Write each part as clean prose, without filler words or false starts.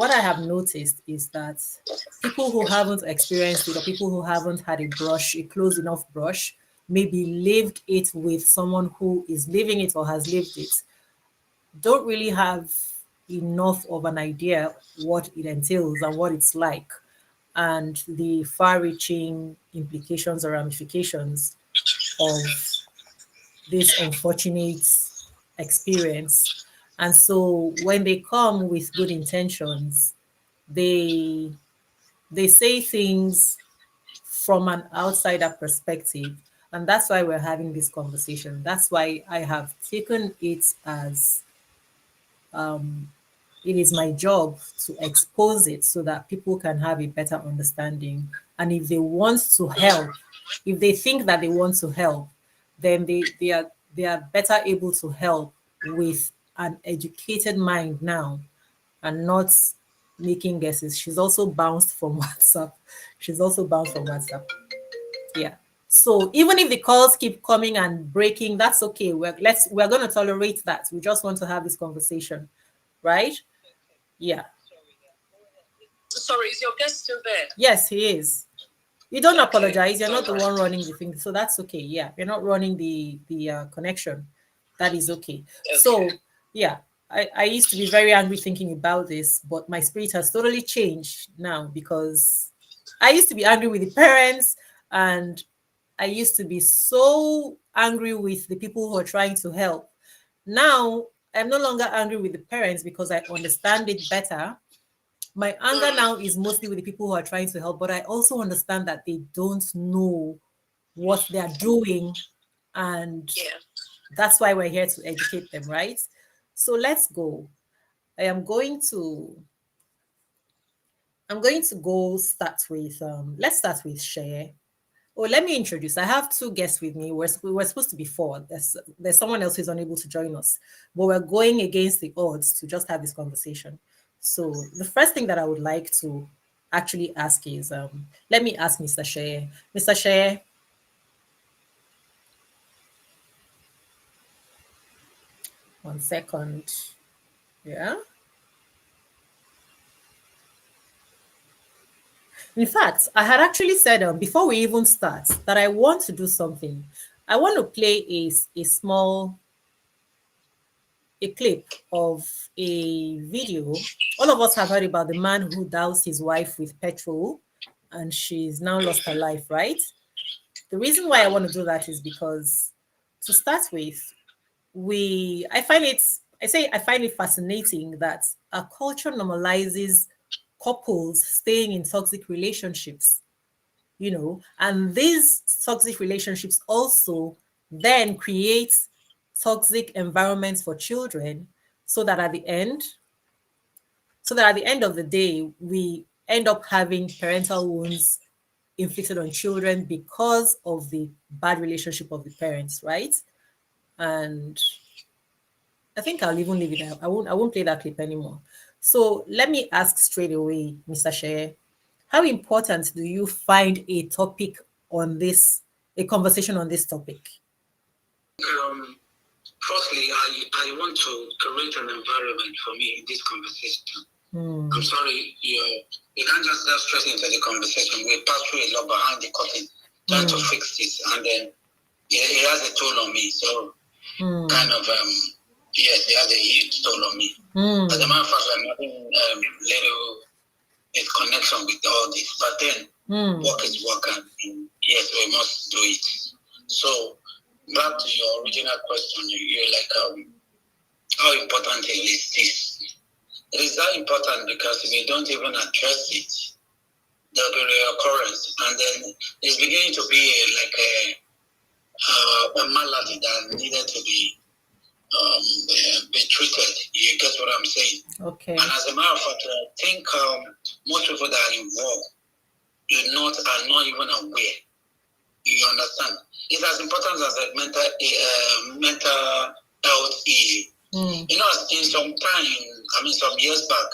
what I have noticed is that people who haven't experienced it or people who haven't had a close enough brush, maybe lived it with someone who is living it or has lived it, don't really have enough of an idea what it entails and what it's like and the far-reaching implications or ramifications of this unfortunate experience. And so when they come with good intentions, they they say things from an outsider perspective. And that's why we're having this conversation. That's why I have taken it as it is my job to expose it so that people can have a better understanding. And if they want to help, if they think that they want to help, then they are better able to help with an educated mind now and not making guesses. She's also bounced from WhatsApp. She's also bounced from WhatsApp. Yeah. So even if the calls keep coming and breaking, that's okay. We're going to tolerate that. We just want to have this conversation, right? Yeah. Sorry, is your guest still there? Yes, he is. You don't apologize. You're not the one running the thing, so that's okay. Yeah, you're not running the connection. That is okay. So yeah, I used to be very angry thinking about this, but my spirit has totally changed now because I used to be angry with the parents, and I used to be so angry with the people who are trying to help. Now I'm no longer angry with the parents because I understand it better. My anger now is mostly with the people who are trying to help, but I also understand that they don't know what they are doing, and that's why we're here to educate them, right? So let's go. I am going to I'm going to go start with let's start with Share. Oh, let me introduce. I have two guests with me. We were supposed to be four. There's someone else who's unable to join us, but we're going against the odds to just have this conversation. So the first thing that I would like to actually ask is, let me ask Mr. Shea. Mr. Shea, one second. Yeah. In fact, I had actually said before we even start that I want to do something. I want to play a clip of a video. All of us have heard about the man who doused his wife with petrol and she's now lost her life, right? The reason why I want to do that is because, to start with, I find it fascinating that our culture normalizes couples staying in toxic relationships, and these toxic relationships also then create toxic environments for children, so that at the end of the day, we end up having parental wounds inflicted on children because of the bad relationship of the parents, right? And I think I'll even leave it there. I won't play that clip anymore. So let me ask straight away, Mr. Shea, how important do you find a conversation on this topic? Firstly, I want to create an environment for me in this conversation. I'm sorry, you can't just get straight into the conversation. We pass through a lot behind the curtain trying to fix this, and then it has a toll on me. So kind of yes, it has a huge toll on me. As a matter of fact, I'm having little connection with all this, but then work is work, and yes, we must do it. So back to your original question, you're like, how important is this? It is that important because if we don't even address it, there'll be reoccurrence, and then it's beginning to be a malady that needed to be treated. You get what I'm saying? Okay. And as a matter of fact, I think most people that are involved are not even aware. You understand? It's as important as a mental health issue. You know, in some years back,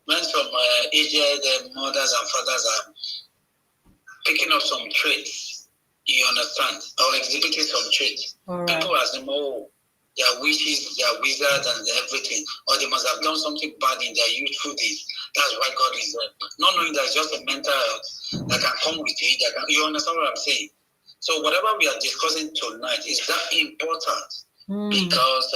when some aged mothers and fathers are picking up some traits, you understand, or exhibiting some traits, people assume, oh, They are witches, they are wizards, and everything. Or they must have done something bad in their youthful days. That's why God is there. Not knowing that it's just a mental health that can come with it. You understand what I'm saying? So whatever we are discussing tonight is that important because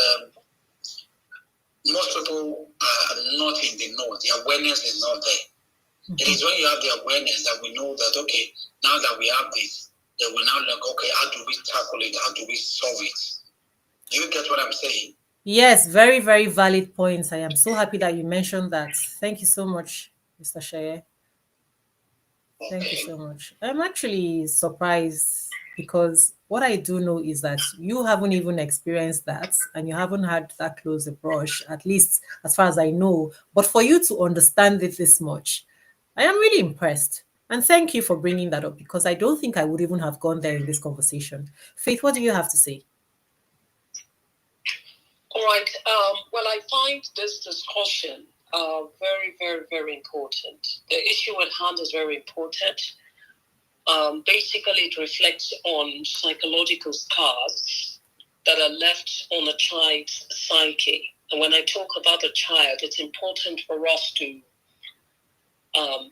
most people are not in the know. The awareness is not there. It is when you have the awareness that we know that, okay, now that we have this, then we now look, okay, how do we tackle it? How do we solve it? Do you get what I'm saying? Yes, very, very valid points. I am so happy that you mentioned that. Thank you so much, Mr. Sheye. Thank you so much. I'm actually surprised because what I do know is that you haven't even experienced that and you haven't had that close approach, at least as far as I know. But for you to understand it this much, I am really impressed. And thank you for bringing that up because I don't think I would even have gone there in this conversation. Faith, what do you have to say? All right. Well, I find this discussion very, very, very important. The issue at hand is very important. Basically, it reflects on psychological scars that are left on a child's psyche. And when I talk about a child, it's important for us to,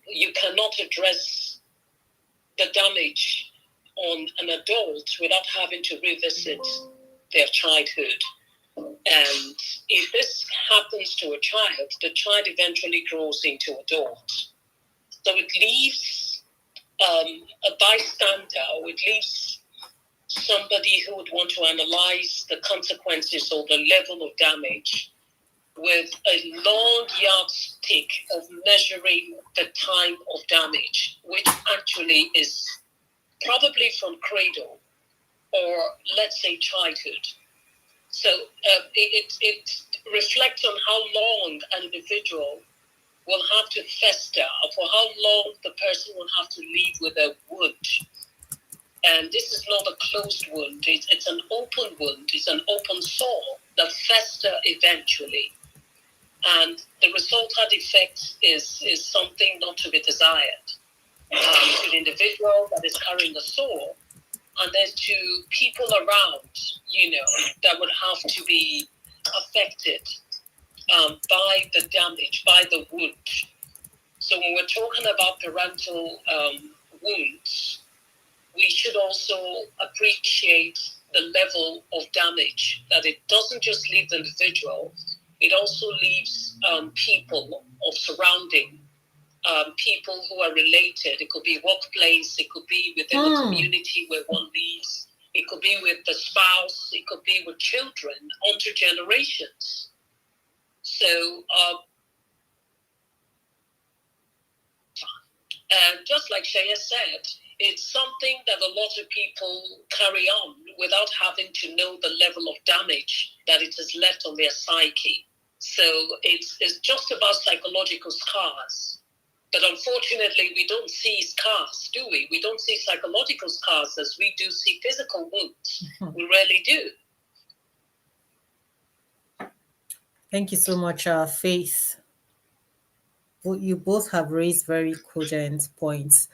you cannot address the damage on an adult without having to revisit their childhood. And if this happens to a child, the child eventually grows into adult. So it leaves a bystander, or it leaves somebody who would want to analyze the consequences or the level of damage with a long yardstick of measuring the time of damage, which actually is probably from cradle or, let's say, childhood. So it reflects on how long an individual will have to fester, for how long the person will have to live with a wound. And this is not a closed wound. It's an open wound. It's an open sore that fester eventually. And the resultant effect is something not to be desired. To the individual that is carrying the sore, and then to people around, that would have to be affected by the damage, by the wound. So when we're talking about parental wounds, we should also appreciate the level of damage, that it doesn't just leave the individual, it also leaves people of surrounding, people who are related. It could be workplace, it could be within the community where one lives, it could be with the spouse, it could be with children, onto generations. So, and just like Shaya said, it's something that a lot of people carry on without having to know the level of damage that it has left on their psyche. So it's just about psychological scars. But unfortunately, we don't see scars, do we? We don't see psychological scars as we do see physical wounds. We rarely do. Thank you so much, Faith. You both have raised very cogent points.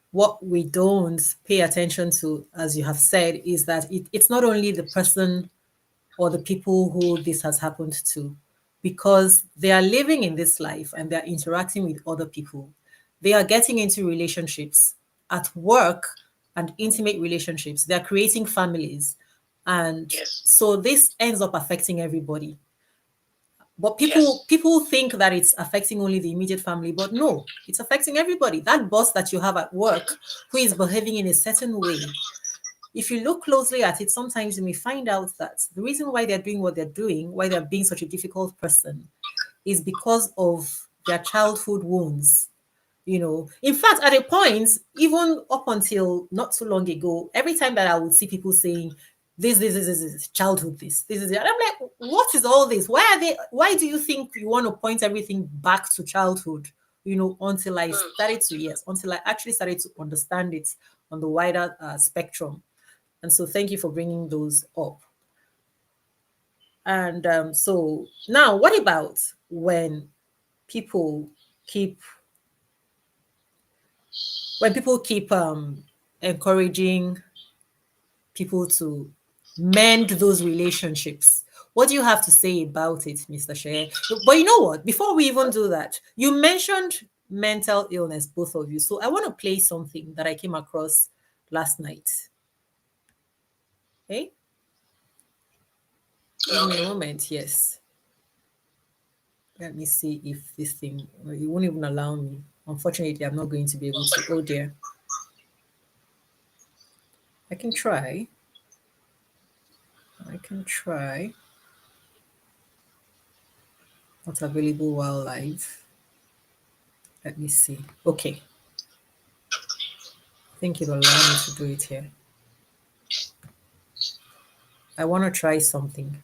What we don't pay attention to, as you have said, is that it's not only the person or the people who this has happened to, because they are living in this life and they're interacting with other people. They are getting into relationships at work and intimate relationships. They're creating families. And so this ends up affecting everybody. But people think that it's affecting only the immediate family, but no, it's affecting everybody. That boss that you have at work who is behaving in a certain way, if you look closely at it, sometimes you may find out that the reason why they're doing what they're doing, why they're being such a difficult person, is because of their childhood wounds. In fact, at a point, even up until not too long ago, every time that I would see people saying this childhood, this is it, and I'm like, what is all this? Why do you think you want to point everything back to childhood? Until I actually started to understand it on the wider spectrum. And so thank you for bringing those up. And so now, what about when people keep when people keep encouraging people to mend those relationships. What do you have to say about it, Mr. Shea? But you know what? Before we even do that, you mentioned mental illness, both of you. So I want to play something that I came across last night. Okay? Give me a moment, yes. Let me see if this thing, it won't even allow me. Unfortunately, I'm not going to be able to. Oh dear. I can try. I can try. Not available while live. Let me see. Okay. I think it'll allow me to do it here. I want to try something.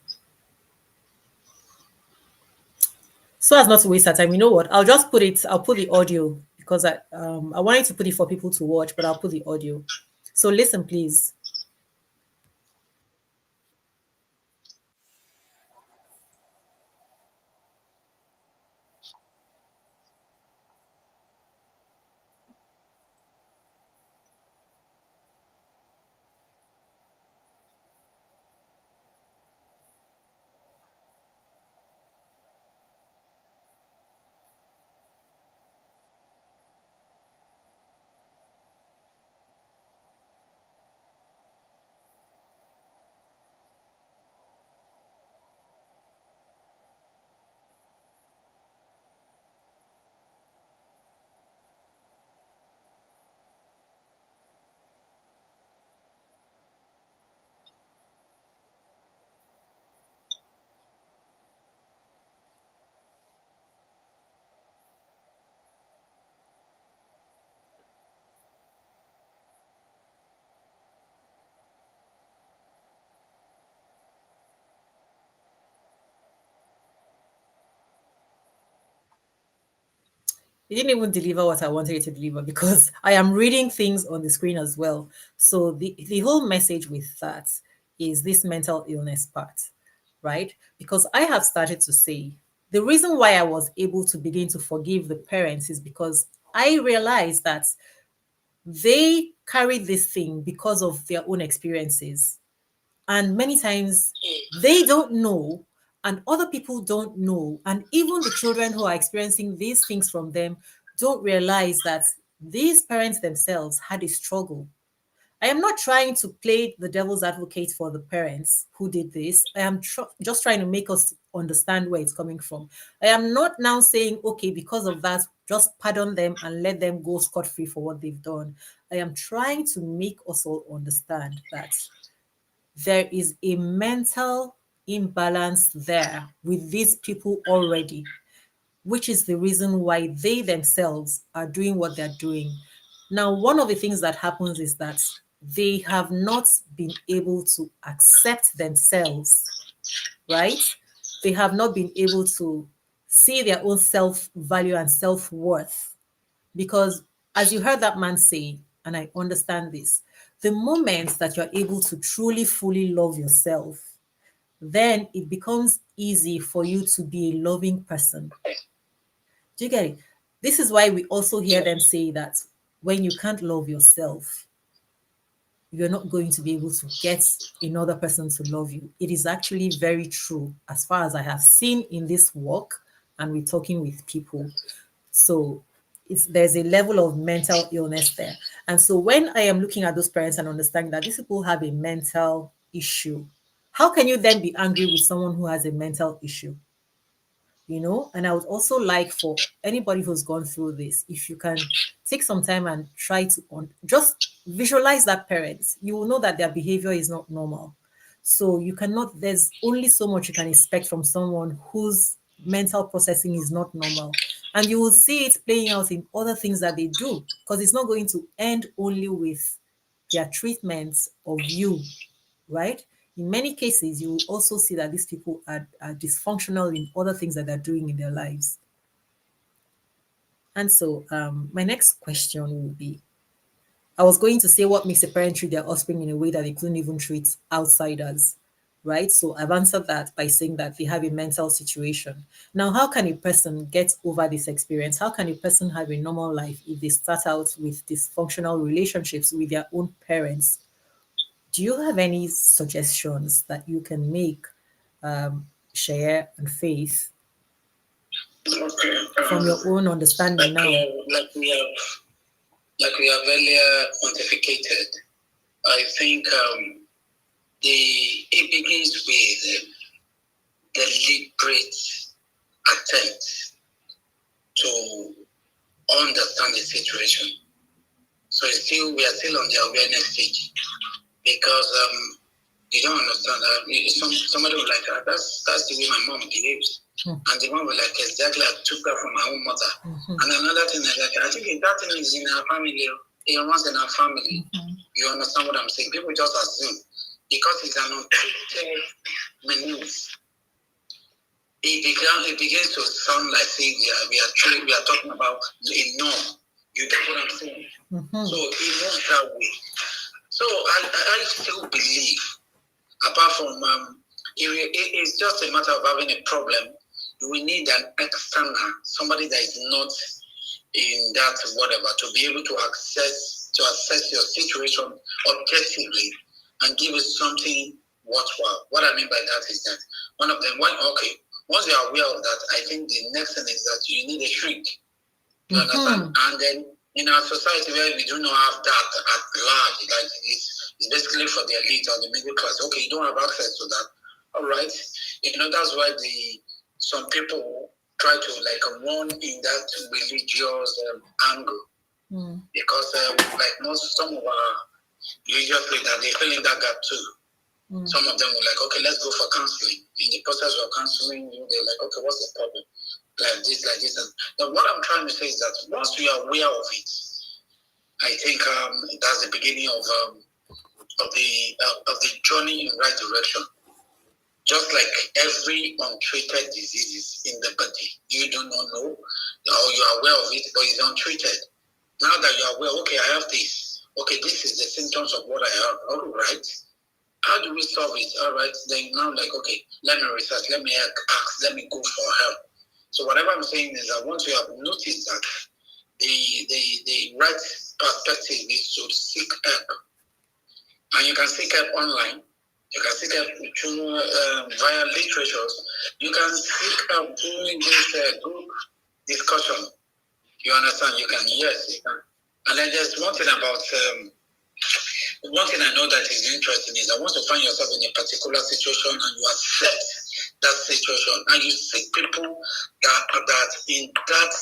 So as not to waste our time, you know what? I'll just put it, I'll put the audio because I wanted to put it for people to watch, but I'll put the audio. So listen, please. It didn't even deliver what I wanted it to deliver because I am reading things on the screen as well. So the whole message with that is this mental illness part, right? Because I have started to say the reason why I was able to begin to forgive the parents is because I realized that they carry this thing because of their own experiences. And many times they don't know, and other people don't know. And even the children who are experiencing these things from them don't realize that these parents themselves had a struggle. I am not trying to play the devil's advocate for the parents who did this. I am just trying to make us understand where it's coming from. I am not now saying, okay, because of that, just pardon them and let them go scot free for what they've done. I am trying to make us all understand that there is a mental imbalance there with these people already, which is the reason why they themselves are doing what they're doing. Now, one of the things that happens is that they have not been able to accept themselves, right? They have not been able to see their own self value and self worth. Because, as you heard that man say, and I understand this, the moment that you're able to truly, fully love yourself, then it becomes easy for you to be a loving person. Do you get it? This is why we also hear them say that when you can't love yourself, you're not going to be able to get another person to love you. It is actually very true as far as I have seen in this work and we're talking with people. So there's a level of mental illness there. And so when I am looking at those parents and understanding that these people have a mental issue, how can you then be angry with someone who has a mental issue? And I would also like for anybody who's gone through this, if you can take some time and try to just visualize that parent, you will know that their behavior is not normal. So there's only so much you can expect from someone whose mental processing is not normal. And you will see it playing out in other things that they do, because it's not going to end only with their treatments of you, right? In many cases, you will also see that these people are dysfunctional in other things that they're doing in their lives. And so, my next question will be, I was going to say what makes a parent treat their offspring in a way that they couldn't even treat outsiders, right? So I've answered that by saying that they have a mental situation. Now, how can a person get over this experience? How can a person have a normal life if they start out with dysfunctional relationships with their own parents? Do you have any suggestions that you can make, share and Faith, Okay. from your own understanding now? Like we have earlier pontificated, I think it begins with deliberate attempt to understand the situation. So we are still on the awareness stage, because you don't understand that. Somebody will like, that's the way my mom behaves. And the one will like, exactly, I took that from my own mother. And another thing is like, I think that thing is in our family. It runs in our family. You understand what I'm saying? People just assume because it's an untreated menace. It begins to sound like saying we are talking about a norm. You get what I'm saying? So it moves that way. So I still believe, apart from it's just a matter of having a problem. We need an external, somebody that is not in that whatever, to be able to assess your situation objectively and give you something worthwhile. What I mean by that is that one of them, once you are aware of that, I think the next thing is that you need a shrink. You understand? And then in our society where we do not have that at large, like it's basically for the elite or the middle class. Okay, you don't have access to that. All right, that's why some people try to like run in that religious angle, because like some of our religious leaders, they fill in that gap too. Some of them were like, okay, let's go for counseling. In the process of counseling, they're like, okay, what's the problem? Like this. Now, what I'm trying to say is that once we are aware of it, I think that's the beginning of the journey in the right direction. Just like every untreated disease in the body, you do not know, or you are aware of it, but it's untreated. Now that you are aware, okay, I have this. Okay, this is the symptoms of what I have. All right. How do we solve it? All right. Then now, like, okay, let me research, let me ask, let me go for help. So whatever I'm saying is that once you have noticed that, the right perspective is to seek help. And you can seek help online. You can seek help via literatures. You can seek help during this group discussion. You understand? You can, yes, you can. And then there's one thing about, one thing I know that is interesting is that once you find yourself in a particular situation and you accept that situation and you seek people that in that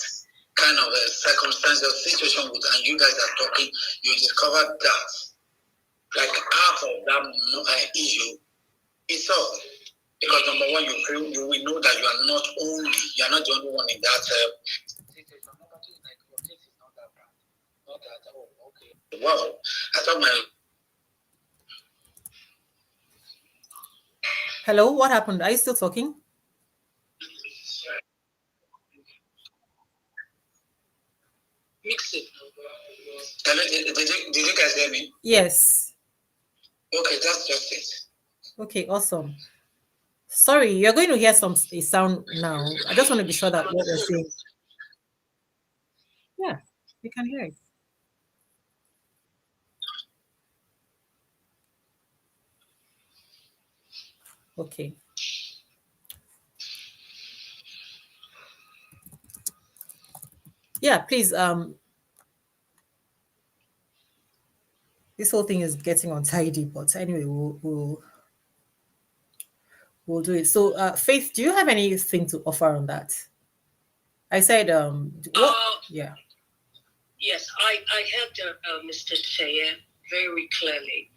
kind of a circumstance or situation with, and you guys are talking, you discover that like half of that issue is solved. Because number one, you will know that you're not the only one in that situation. Number two, like your case is not that bad. Not that, oh, okay. Well, I thought my Hello, what happened? Are you still talking? mix it. Hello, did you guys hear me? Yes. Okay, that's just it. Okay, awesome. Sorry, you're going to hear a sound now. I just want to be sure that what we're saying. Yeah, we can hear it. Okay. Yeah, please. This whole thing is getting untidy, but anyway, we'll do it. So, Faith, do you have anything to offer on that? I said, what? Yeah. Yes, I heard Mr. Cheye very clearly,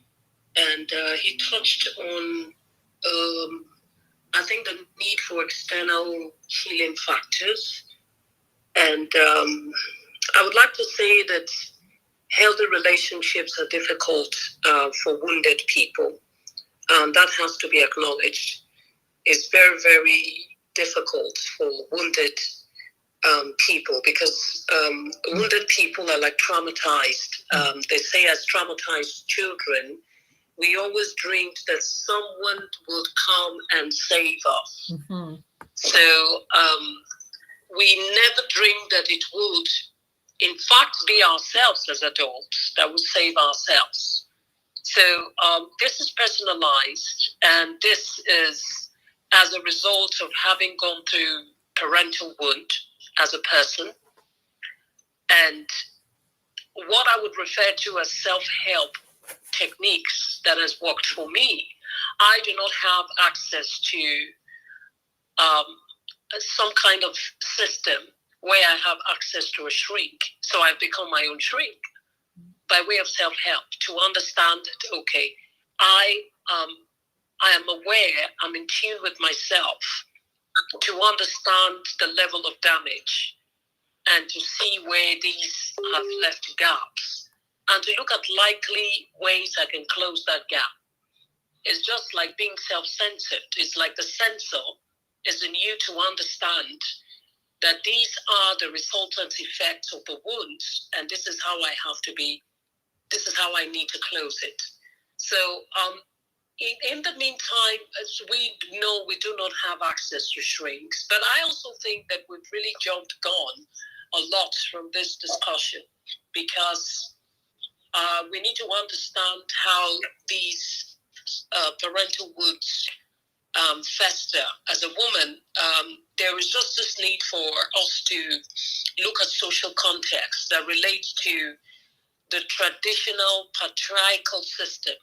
and he touched on, I think, the need for external healing factors. And I would like to say that healthy relationships are difficult for wounded people. That has to be acknowledged. It's very, very difficult for wounded people because wounded people are like traumatized. They say as traumatized children, we always dreamed that someone would come and save us. So we never dreamed that it would, in fact, be ourselves as adults that would save ourselves. So this is personalized, and this is as a result of having gone through parental wound as a person, and what I would refer to as self-help techniques that has worked for me. I do not have access to some kind of system where I have access to a shrink. So I've become my own shrink by way of self-help to understand that, okay, I am aware, I'm in tune with myself to understand the level of damage and to see where these have left gaps and to look at likely ways I can close that gap. It's just like being self-censored. It's like the censor is in you to understand that these are the resultant effects of the wounds, and this is how I have to be, this is how I need to close it. So in the meantime, as we know, we do not have access to shrinks, but I also think that we've really gone a lot from this discussion because we need to understand how these parental wounds fester. As a woman, there is just this need for us to look at social context that relates to the traditional patriarchal system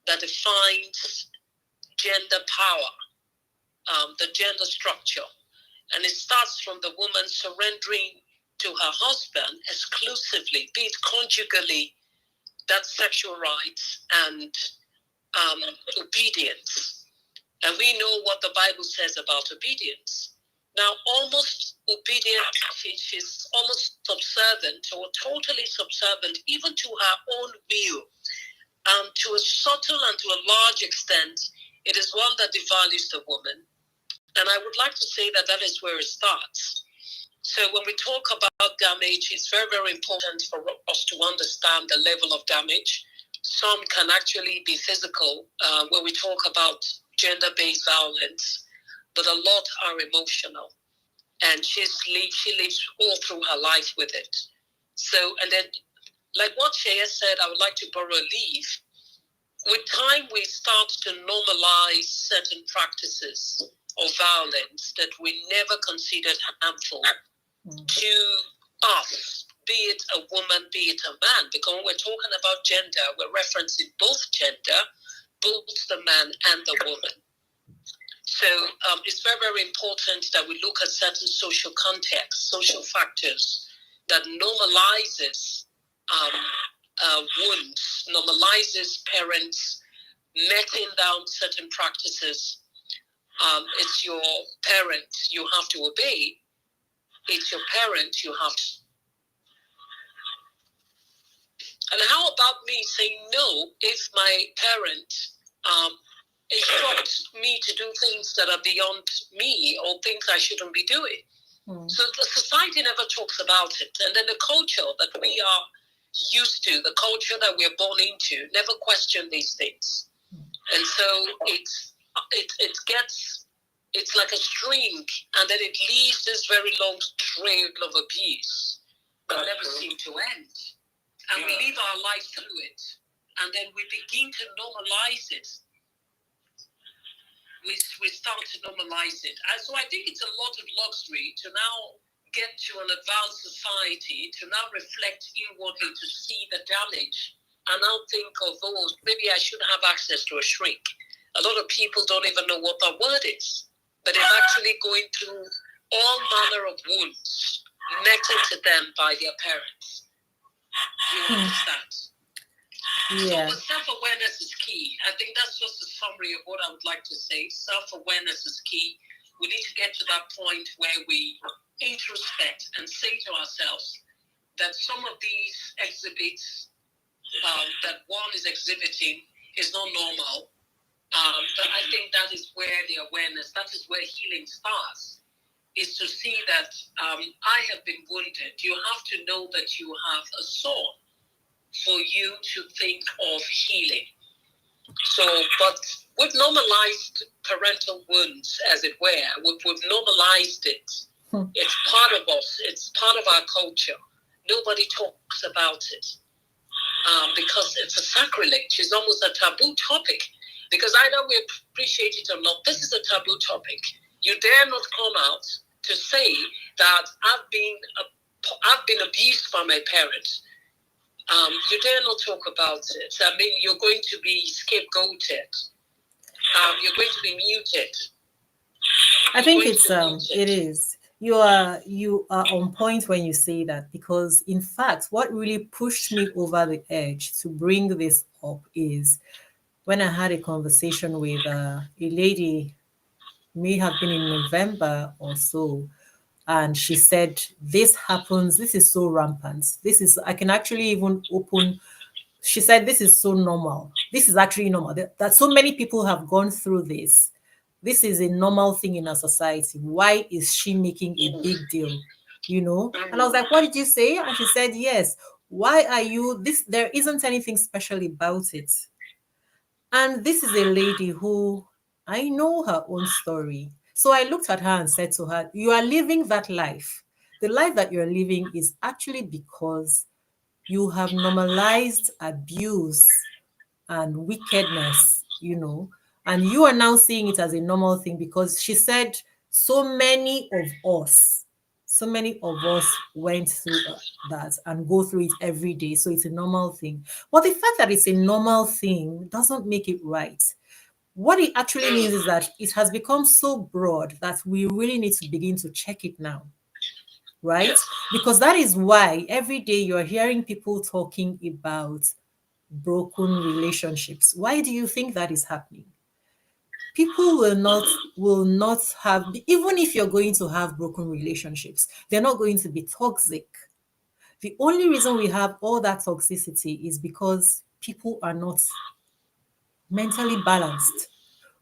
that defines gender power, the gender structure. And it starts from the woman surrendering to her husband exclusively, be it conjugally, that's sexual rights and obedience. And we know what the Bible says about obedience. Now, almost obedient, she's almost subservient or totally subservient, even to her own will. To a subtle and to a large extent, it is one that devalues the woman. And I would like to say that that is where it starts. So when we talk about damage, it's very, very important for us to understand the level of damage. Some can actually be physical when we talk about gender-based violence, but a lot are emotional. And she lives all through her life with it. So, and then, like what Shea said, I would like to borrow a leaf. With time, we start to normalize certain practices of violence that we never considered harmful to us, be it a woman, be it a man. Because when we're talking about gender, we're referencing both gender, both the man and the woman. So it's very, very important that we look at certain social contexts, social factors that normalizes wounds, normalizes parents netting down certain practices. It's your parent, you have to obey. It's your parent, you have to. And how about me saying no if my parent instructs me to do things that are beyond me or things I shouldn't be doing? So the society never talks about it. And then the culture that we are used to, the culture that we're born into, never question these things. And so it's like a string, and then it leaves this very long trail of abuse that never seems to end. And we live our life through it. And then we begin to normalize it. We start to normalize it. And so I think it's a lot of luxury to now get to an advanced society, to now reflect inwardly to see the damage and now think of, oh, maybe I should have access to a shrink. A lot of people don't even know what that word is, but they're actually going through all manner of wounds netted to them by their parents. You understand? Yeah. So self-awareness is key. I think that's just a summary of what I would like to say. Self-awareness is key. We need to get to that point where we introspect and say to ourselves that some of these exhibits that one is exhibiting is not normal. But I think that is where the awareness, that is where healing starts, is to see that I have been wounded. You have to know that you have a soul for you to think of healing. So, but we've normalized parental wounds, as it were. We've normalized it. It's part of us. It's part of our culture. Nobody talks about it. because it's a sacrilege. It's almost a taboo topic. Because either we appreciate it or not, this is a taboo topic. You dare not come out to say that I've been abused by my parents. You dare not talk about it. I mean, you're going to be scapegoated. You're going to be muted. I think it is. You are on point when you say that, because in fact what really pushed me over the edge to bring this up is when I had a conversation with a lady, may have been in November or so, and she said, this happens, this is so rampant, this is, I can actually even open, she said, this is so normal, this is actually normal, that so many people have gone through this. This is a normal thing in our society. Why is she making a big deal? You know? And I was like, what did you say? And she said, yes. Why are you this? There isn't anything special about it. And this is a lady who, I know her own story. So I looked at her and said to her, you are living that life. The life that you're living is actually because you have normalized abuse and wickedness, you know, and you are now seeing it as a normal thing, because she said so many of us went through that and go through it every day. So it's a normal thing. But the fact that it's a normal thing doesn't make it right. What it actually means is that it has become so broad that we really need to begin to check it now, right? Yes. Because that is why every day you're hearing people talking about broken relationships. Why do you think that is happening? People will not have, even if you're going to have broken relationships, they're not going to be toxic. The only reason we have all that toxicity is because people are not mentally balanced,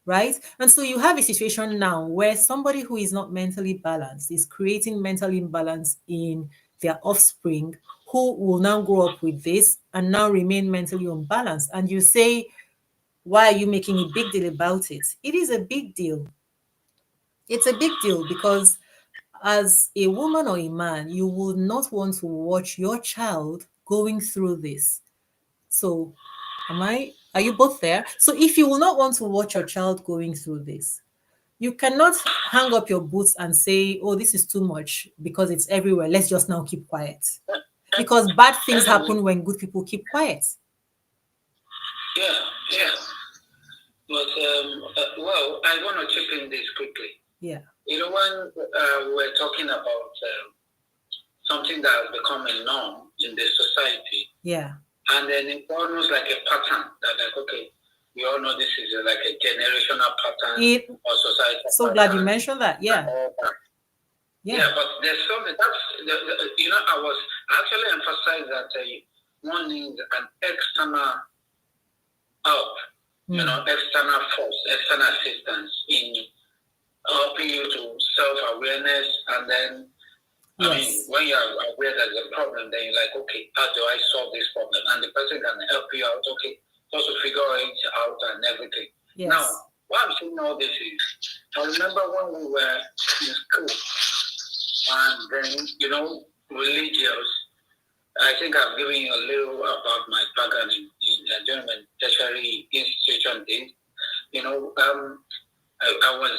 right? And so you have a situation now where somebody who is not mentally balanced is creating mental imbalance in their offspring, who will now grow up with this and now remain mentally unbalanced. And you say, why are you making a big deal about it? It is a big deal. It's a big deal because as a woman or a man, you would not want to watch your child going through this. So, are you both there? So, if you will not want to watch your child going through this, you cannot hang up your boots and say, oh, this is too much because it's everywhere. Let's just now keep quiet. Because bad things happen when good people keep quiet. Yeah. But, well, I want to chip in this quickly. Yeah. You know, when we're talking about something that has become a norm in the society. Yeah. And then it's almost like a pattern that, like, okay, we all know this is like a generational pattern or society. So glad you mentioned that. Yeah. Yeah, but there's something I actually emphasized that one needs an external help, external force, external assistance in helping you to self-awareness, and then I mean, when you're aware there's a problem, then you're like, okay, how do I solve this problem? And the person can help you out, okay, just to figure it out and everything. Yes. Now, why I'm saying all this is, I remember when we were in school, and then, religious, I think I've given you a little about my background in German tertiary institution days. I was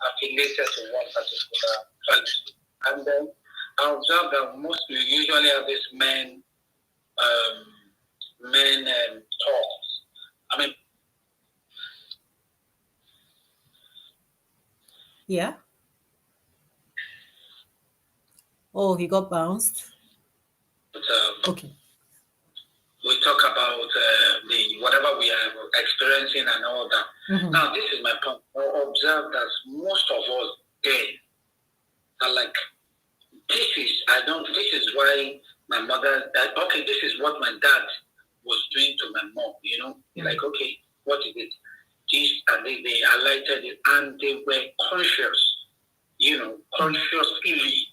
affiliated to one particular college. And then I observed that we usually have this men talks. I mean, yeah. Oh, he got bounced. But, okay. We talk about the whatever we are experiencing and all that. Mm-hmm. Now, this is my point. I observed that most of us then are like, this is why my mother, okay, this is what my dad was doing to my mom, Mm-hmm. Like, okay, what is it? This, and they highlighted it, and they were conscious, consciously.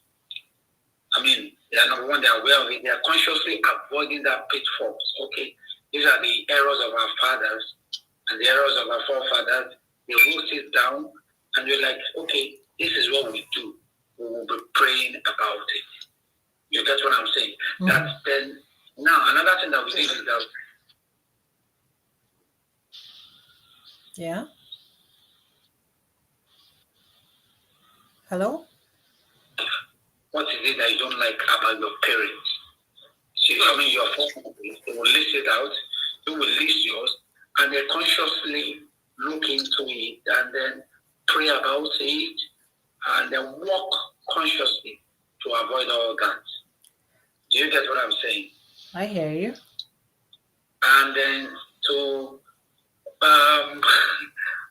I mean, they are number one, they are aware of it, they are consciously avoiding that pitfalls. Okay, these are the errors of our fathers and the errors of our forefathers. They wrote it down, and you're like, okay, this is what we do. We will be praying about it. You get what I'm saying? Mm-hmm. That's then Now, another thing that we did is that. Yeah. Hello? What is it that you don't like about your parents? See, I mean, your family, they will list it out, you will list yours, and they consciously look into it and then pray about it and then walk consciously to avoid all that. Do you get what I'm saying? I hear you. And then to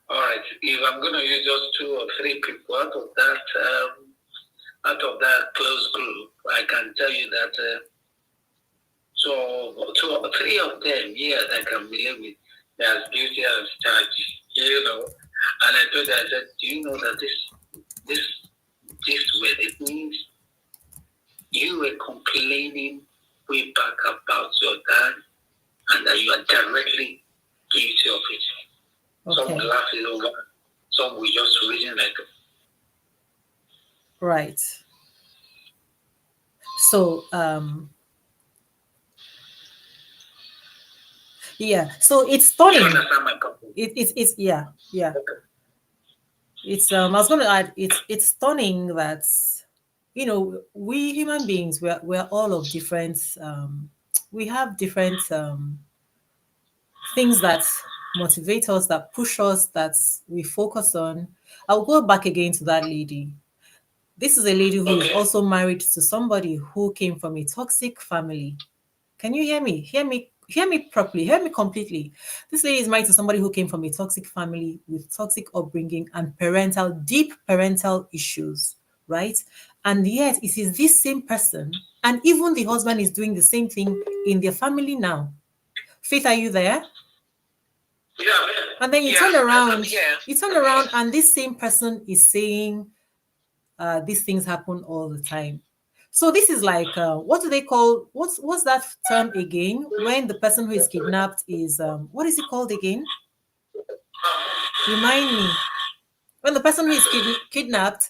all right, if I'm going to use just 2 or 3 people out of that close group, I can tell you that so 2 or 3 of them, yeah, that can relate with there's beauty as charge, you know. And I told her, I said, do you know that this were the things you were complaining way back about your dad, and that you are directly guilty of it. Okay. Some will laugh it over, some will just reason like. Right. So, yeah. So it's stunning. You understand my point? It's yeah. Okay. It's I was going to add. It's stunning that we human beings we're all of different. We have different things that motivate us, that push us, that we focus on. I'll go back again to that lady. This is a lady who is also married to somebody who came from a toxic family. Can you hear me? Hear me properly. Hear me completely. This lady is married to somebody who came from a toxic family with toxic upbringing and deep parental issues, right? And yet it is this same person, and even the husband is doing the same thing in their family now. Faith, are you there? Yeah. And then you turn around, and this same person is saying these things happen all the time. So this is like what do they call what's that term again? When the person who is kidnapped is what is it called again? Remind me. When the person who is kidnapped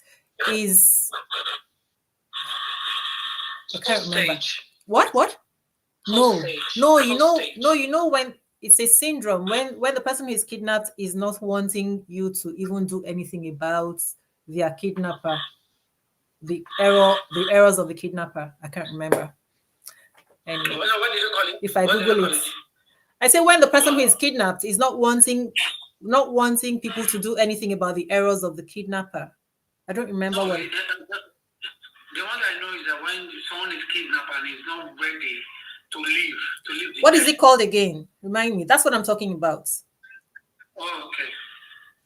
is I can't remember. What? No, when it's a syndrome when the person who is kidnapped is not wanting you to even do anything about their kidnapper. The errors of the kidnapper. I can't remember. Anyway, What did you call it? if I Google it, I say when the person who is kidnapped is not wanting people to do anything about the errors of the kidnapper. I don't remember what. The one I know is that when someone is kidnapped and is not ready to leave. What is it called again? Remind me. That's what I'm talking about. Oh, okay.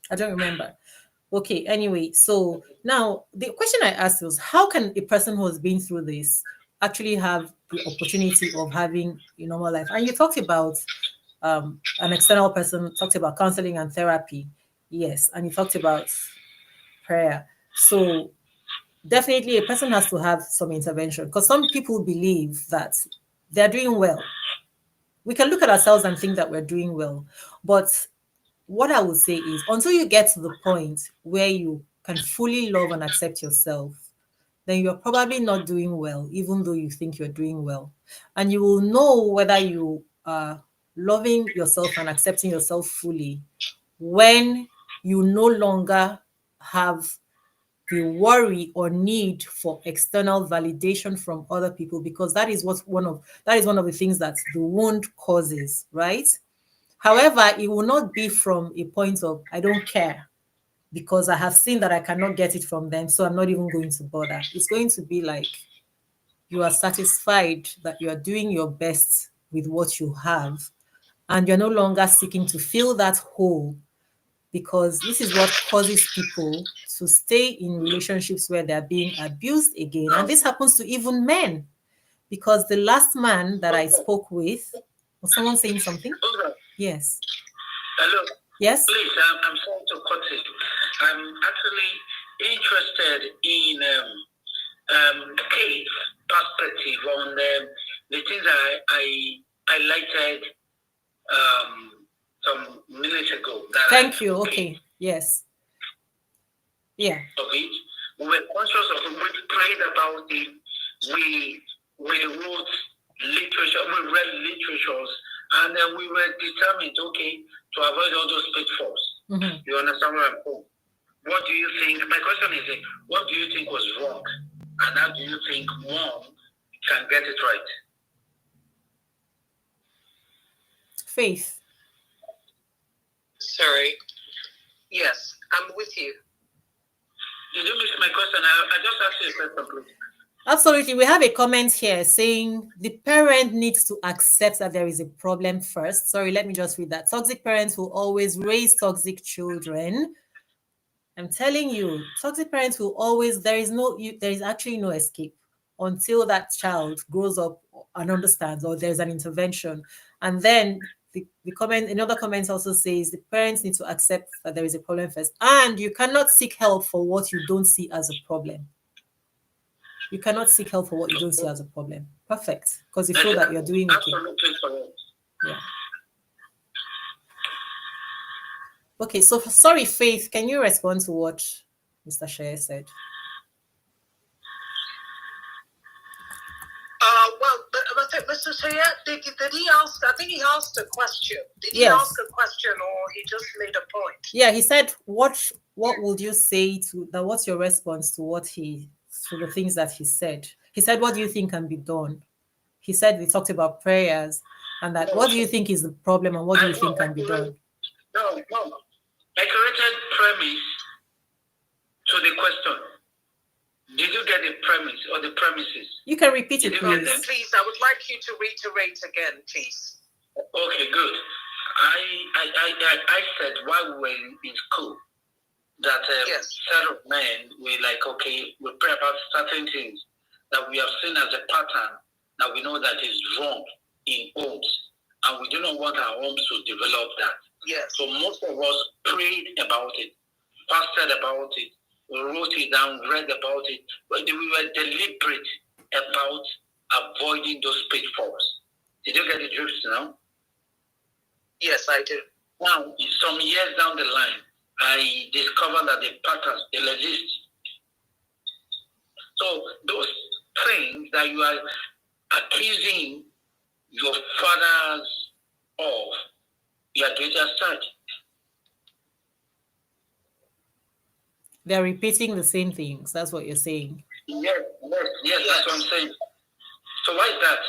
I don't remember. Okay, anyway, so now the question I asked was how can a person who has been through this actually have the opportunity of having a normal life? And you talked about an external person, talked about counseling and therapy. Yes, and you talked about prayer. So definitely a person has to have some intervention because some people believe that they're doing well. We can look at ourselves and think that we're doing well, but what I would say is until you get to the point where you can fully love and accept yourself, then you're probably not doing well, even though you think you're doing well. And you will know whether you are loving yourself and accepting yourself fully when you no longer have the worry or need for external validation from other people, because that is one of the things that the wound causes, right? However, it will not be from a point of I don't care because I have seen that I cannot get it from them, so I'm not even going to bother. It's going to be like you are satisfied that you are doing your best with what you have, and you're no longer seeking to fill that hole, because this is what causes people to stay in relationships where they're being abused again. And this happens to even men, because the last man that I spoke with, was someone saying something? Yes. Hello. Yes. Please, I'm sorry to cut it. I'm actually interested in Kate's perspective on the things I highlighted some minutes ago. Thank you. Okay. Yes. Yeah. Of it, we were conscious of it. We prayed about it. We wrote literature. We scriptures, and then we were determined, okay, to avoid all those pitfalls. You understand where I'm going? What do you think? My question is, what do you think was wrong, and how do you think one can get it right? Faith. Sorry. Yes, I'm with you. Did you miss my question? I just asked you a question, please. Absolutely. We have a comment here saying the parent needs to accept that there is a problem first. Sorry, let me just read that. Toxic parents will always raise toxic children. I'm telling you, toxic parents will always, there is actually no escape until that child grows up and understands, or there's an intervention. And then another comment also says the parents need to accept that there is a problem first. And you cannot seek help for what you don't see as a problem. You cannot seek help for what you don't see as a problem. Perfect. Because you feel that you're doing okay. Absolutely correct. Yeah. Okay, so sorry, Faith, can you respond to what Mr. Shea said? Well, Mr. Shea, did he ask? I think he asked a question. Did he ask a question, or he just made a point? Yeah, he said, what would you say to that? What's your response to the things that he said? He said, what do you think can be done? He said, we talked about prayers, and that what do you think is the problem, and what do you think can be done? No. I corrected premise to the question. Did you get the premise or the premises? You can repeat it, please. Please, I would like you to reiterate again, please. Okay, good. I said while we were in school that set of men were like, okay, we pray about certain things that we have seen as a pattern that we know that is wrong in homes, and we do not want our homes to develop that. Yes. So most of us prayed about it, fasted about it, wrote it down, read about it, but we were deliberate about avoiding those pitfalls. Did you get the drift now? Yes, I do. Now, some years down the line, I discovered that the patterns still exist. So those things that you are accusing your fathers of, you are doing aside. They're repeating the same things. That's what you're saying. Yes, that's what I'm saying. So why is that?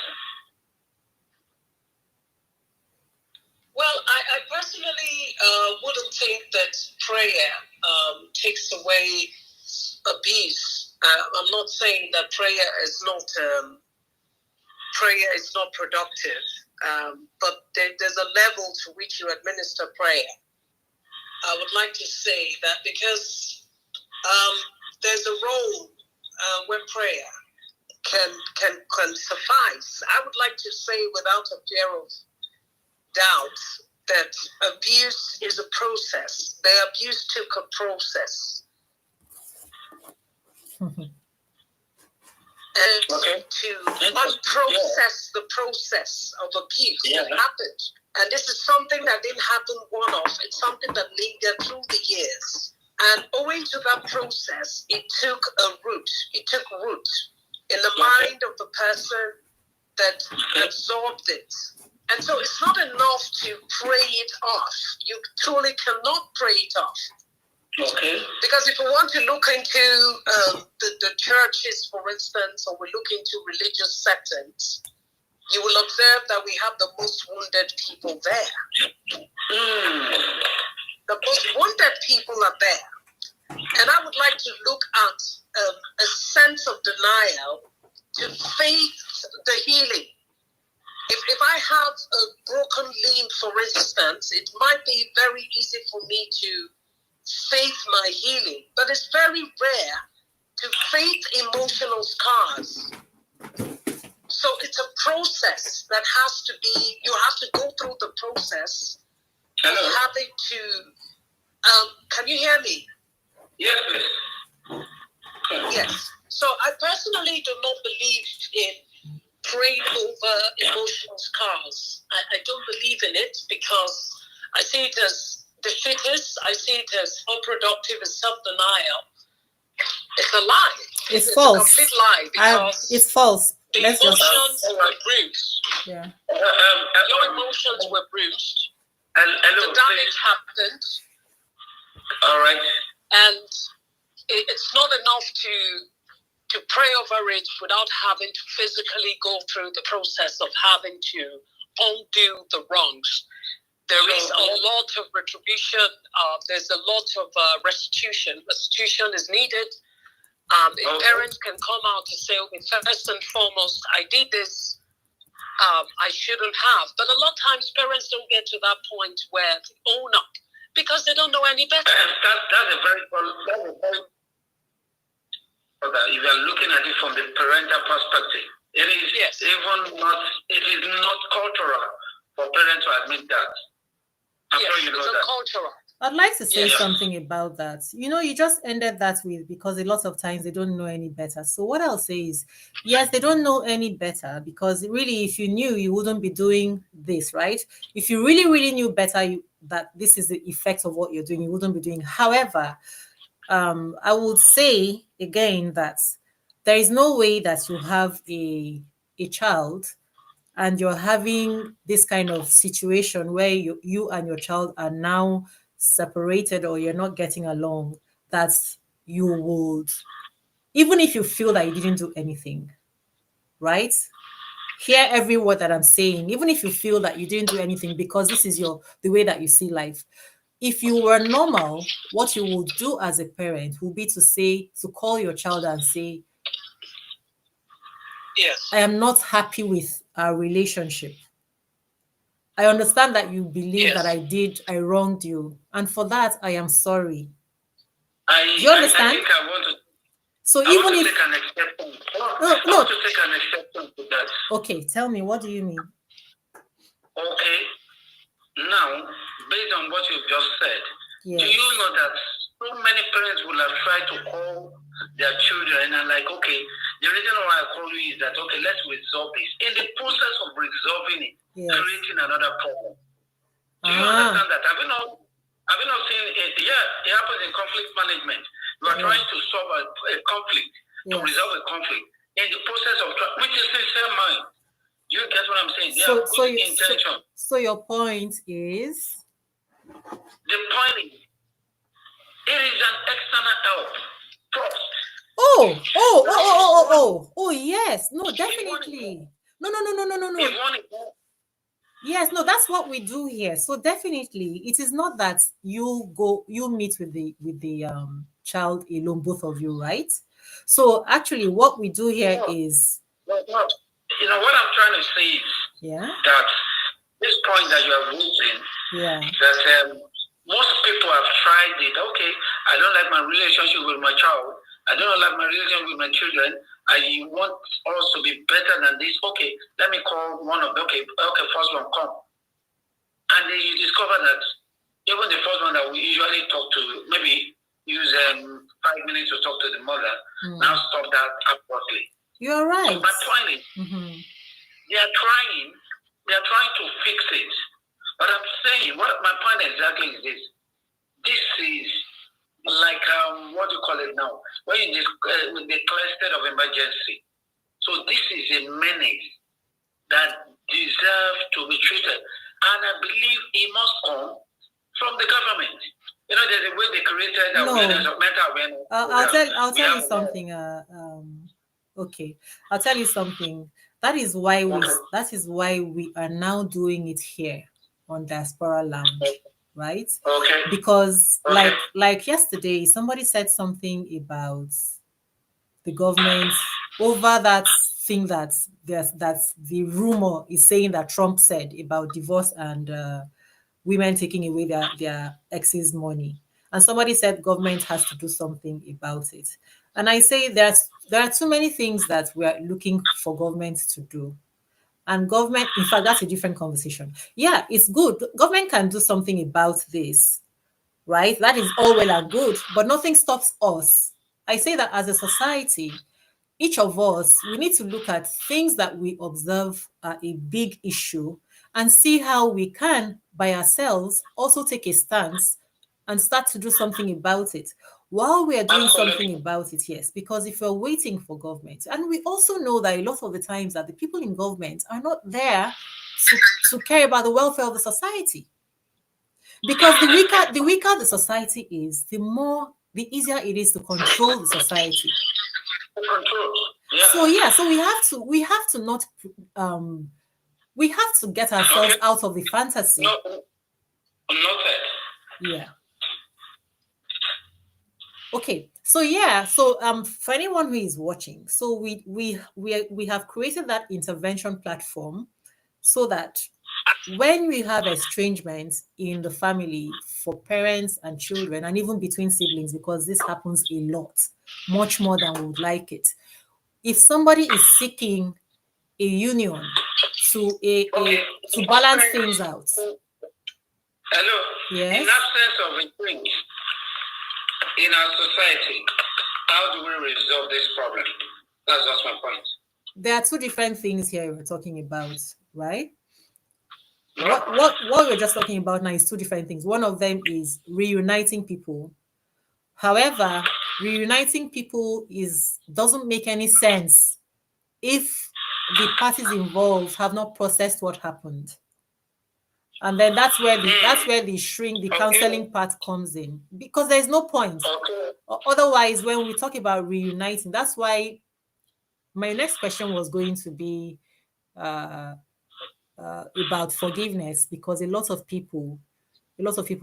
Well, I personally wouldn't think that prayer takes away abuse. I'm not saying that prayer is not productive, but there's a level to which you administer prayer. I would like to say that because there's a role where prayer can suffice. I would like to say without a fear of doubt that abuse is a process. The abuse took a process. And to unprocess the process of abuse that happened. And this is something that didn't happen one-off. It's something that lingered through the years. And owing to that process, it took root in the mind of the person that absorbed it. And so it's not enough to pray it off. You truly cannot pray it off. Okay. Because if we want to look into the churches, for instance, or we look into religious settings, you will observe that we have the most wounded people there. The most wounded people are there. And I would like to look at a sense of denial to faith the healing. If I have a broken limb, for instance, it might be very easy for me to faith my healing, but it's very rare to faith emotional scars. So it's a process that has to be, you have to go through the process of having to, can you hear me? Yes. Yes. So I personally do not believe in praying over emotional scars. I don't believe in it because I see it as defeatist. I see it as unproductive, as self-denial. It's a lie. It's false. A complete lie because it's false. The Let's just emotions were bruised. yeah. Your emotions were bruised. Hello, The damage happened. All right. And it's not enough to pray over it without having to physically go through the process of having to undo the wrongs. There is a lot of retribution. There's a lot of restitution. Restitution is needed. If parents can come out to say, okay, first and foremost, I did this, I shouldn't have. But a lot of times parents don't get to that point where they own up because they don't know any better. That's a very if you're looking at it from the parental perspective, it is it is not cultural for parents to admit that. I'm sure you know that. Cultural. I'd like to say something about that. You just ended that with because a lot of times they don't know any better. So what I'll say is, yes, they don't know any better because really, if you knew, you wouldn't be doing this, right? If you really, really knew better that this is the effect of what you're doing, you wouldn't be doing. However, I would say again that there is no way that you have a child and you're having this kind of situation where you and your child are now separated or you're not getting along, that you would, even if you feel that you didn't do anything, right? Hear every word that I'm saying, even if you feel that you didn't do anything because this is the way that you see life. If you were normal, what you would do as a parent would be to call your child and say, yes, I am not happy with our relationship. I understand that you believe that I wronged you. And for that, I am sorry. Do you understand? I think I want to. So I even want to if take an exception. no, I want to take an exception to that. Okay, tell me, what do you mean? Okay. Now, based on what you've just said, do you know that so many parents will have tried to call their children and like, okay, the reason why I call you is that, okay, let's resolve this. In the process of resolving it, creating another problem. Do you understand that? Have you not seen it? Yeah, it happens in conflict management. You are trying to solve a conflict, to resolve a conflict. In the process of, which is sincere mind. You get what I'm saying? They have good intention. So your point is? The point is, it is an external help first. Oh, yes. No, definitely. No. Yes, no, that's what we do here. So definitely, it is not that you meet with the child alone, both of you, right? So actually, what we do here is, what I'm trying to say is that this point that you are raising, that most people have tried it. Okay, I don't like my relationship with my child. I don't like my relationship with my children. I want us to be better than this. Okay, let me call one of them. Okay, first one, come. And then you discover that even the first one that we usually talk to, maybe use 5 minutes to talk to the mother, now stop that abruptly. You're right. So my point is, they are trying to fix it. But I'm saying, what my point exactly is this. This is like, what do you call it now? When you declare state of emergency. So this is a menace that deserves to be treated. And I believe it must come from the government. There's a way they created awareness of mental awareness. I'll tell you something. Okay, I'll tell you something. That is why we are now doing it here on Diaspora Lounge, right? Okay. Because like yesterday, somebody said something about the government over that thing that the rumor is saying that Trump said about divorce and women taking away their ex's money. And somebody said government has to do something about it. And I say there are too many things that we are looking for government to do. And government, in fact, that's a different conversation. Yeah, it's good. Government can do something about this, right? That is all well and good, but nothing stops us. I say that as a society, each of us, we need to look at things that we observe are a big issue and see how we can, by ourselves, also take a stance and start to do something about it. while we are doing Absolutely. something about it, yes, because if we're waiting for government, and we also know that a lot of the times that the people in government are not there to care about the welfare of the society. Because the weaker the society is, the easier it is to control the society. Control. Yeah. So yeah, so we have to not we have to get ourselves out of the fantasy. No, noted. Yeah. Okay. So yeah, so for anyone who is watching, so we have created that intervention platform so that when we have estrangements in the family for parents and children and even between siblings, because this happens a lot, much more than we would like it. If somebody is seeking a union to balance things out. Hello. Yes. In absence of a change in our society, how do we resolve this problem? That's just my point. There are two different things here we're talking about, right? What we're just talking about now is two different things. One of them is reuniting people. However, reuniting people doesn't make any sense if the parties involved have not processed what happened. And then that's where the counseling part comes in, because there's no point. Otherwise, when we talk about reuniting, that's why my next question was going to be about forgiveness, because a lot of people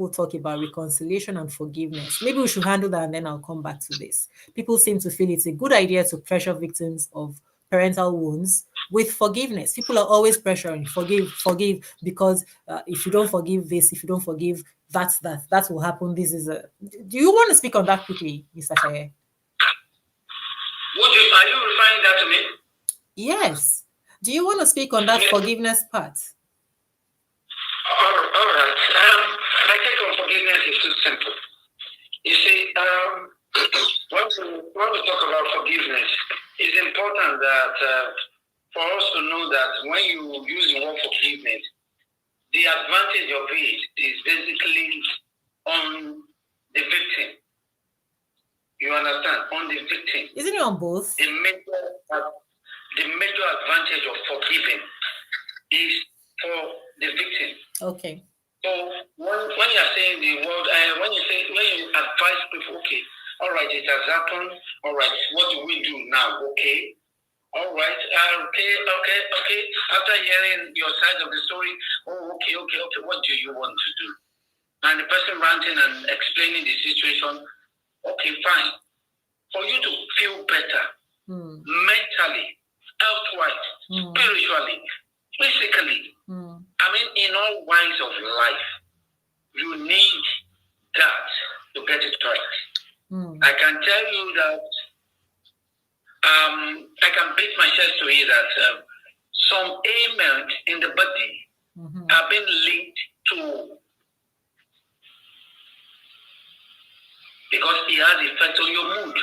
talk about reconciliation and forgiveness. Maybe we should handle that and then I'll come back to this. People seem to feel it's a good idea to pressure victims of parental wounds with forgiveness. People are always pressuring, forgive, because if you don't forgive this, if you don't forgive that will happen. Do you want to speak on that quickly, Mr. Shaye? Are you referring that to me? Yes. Do you want to speak on that forgiveness part? All right. My take on forgiveness is too simple. You see, when we talk about forgiveness, it's important that for us to know that when you use the word forgiveness, the advantage of it is basically on the victim. You understand? On the victim. Isn't it on both? The major advantage of forgiving is for the victim. Okay. So when you're saying the word, when you advise people, okay, all right, it has happened. All right, what do we do now? Okay. All right. Okay. After hearing your side of the story, okay. What do you want to do? And the person ranting and explaining the situation. Okay, fine. For you to feel better, mentally, health-wise, spiritually, physically, in all wise of life, you need that to get it right. I can tell you that I can beat my chest to hear that some ailments in the body have been linked to, because it has effect on your mood.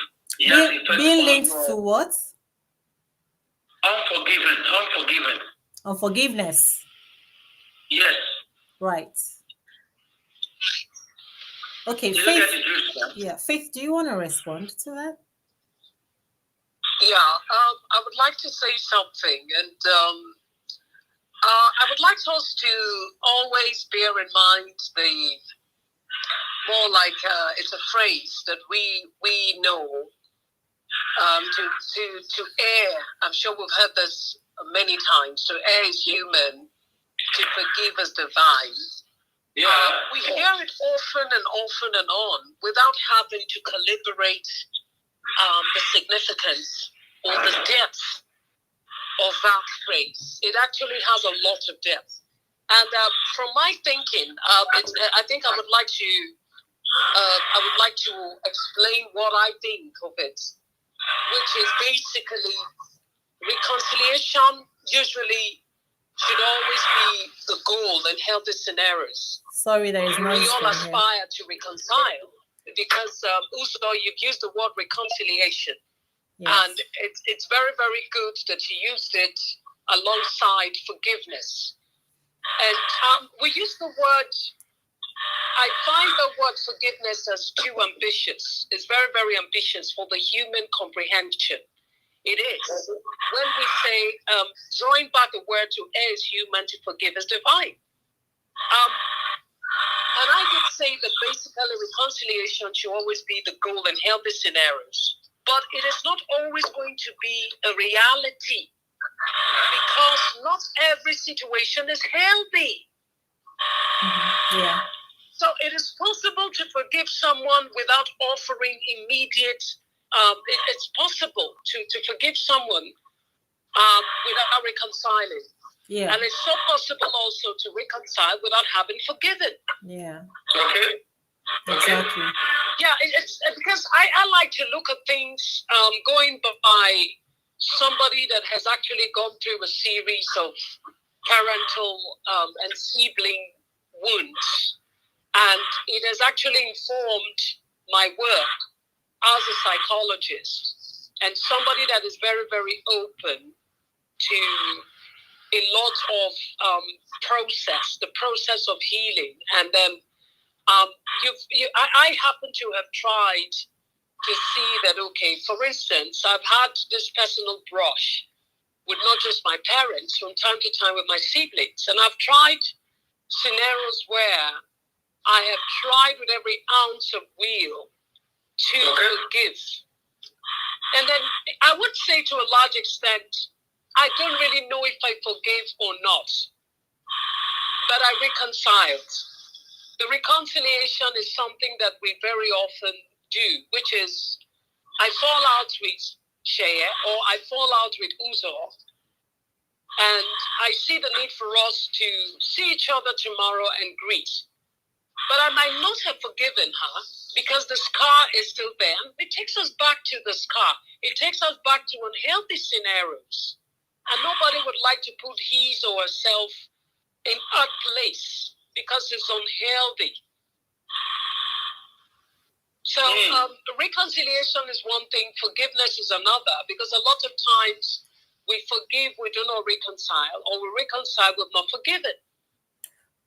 Being linked to what? Unforgiveness. Yes. Right. Okay, Faith. Yeah, Faith, do you want to respond to that? Yeah, I would like to say something, and I would like us to always bear in mind more like it's a phrase that we know to err. I'm sure we've heard this many times. To err is human, to forgive is divine. Yeah. We hear it often and on without having to calibrate the significance or the depth of that phrase. It actually has a lot of depth. And from my thinking, I think I would like to explain what I think of it, which is basically reconciliation usually should always be the goal in healthy scenarios. Sorry, there is noise. We all aspire to reconcile because Uzo, you've used the word reconciliation. Yes. And it's very, very good that you used it alongside forgiveness. And we use the word I find the word forgiveness as too ambitious. It's very, very ambitious for the human comprehension. It is. When we say, drawing back the word to err is human, to forgive is divine. And I would say that basically reconciliation should always be the goal in healthy scenarios. But it is not always going to be a reality because not every situation is healthy. Yeah. So it is possible to forgive someone without offering immediate, it's possible to forgive someone without reconciling. Yeah. And it's so possible also to reconcile without having forgiven. Yeah. Okay. Exactly. Yeah, it's because I like to look at things going by somebody that has actually gone through a series of parental and sibling wounds. And it has actually informed my work as a psychologist and somebody that is very, very open to a lot of the process of healing. And then I happen to have tried to see that, okay, for instance, I've had this personal brush with not just my parents, from time to time with my siblings. And I've tried scenarios where I have tried with every ounce of will to forgive. And then I would say to a large extent, I don't really know if I forgave or not, but I reconciled. The reconciliation is something that we very often do, which is I fall out with Shea or I fall out with Uzo, and I see the need for us to see each other tomorrow and greet. But I might not have forgiven her because the scar is still there. And it takes us back to the scar. It takes us back to unhealthy scenarios. And nobody would like to put his or herself in a place because it's unhealthy. So reconciliation is one thing, forgiveness is another, because a lot of times we forgive, we do not reconcile, or we reconcile, we've not forgiven.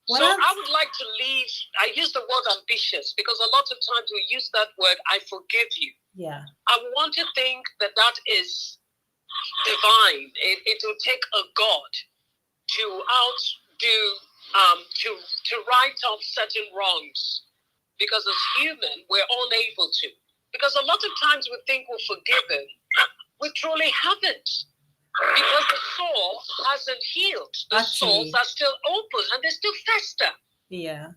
So I would like to leave, I use the word ambitious, because a lot of times we use that word, I forgive you. Yeah. I want to think that that is divine. It will take a God to outdo, to right off certain wrongs. Because as human, we're unable to. Because a lot of times we think we're forgiven. We truly haven't. Because the sore hasn't healed. The sores are still open and they still fester. Yeah.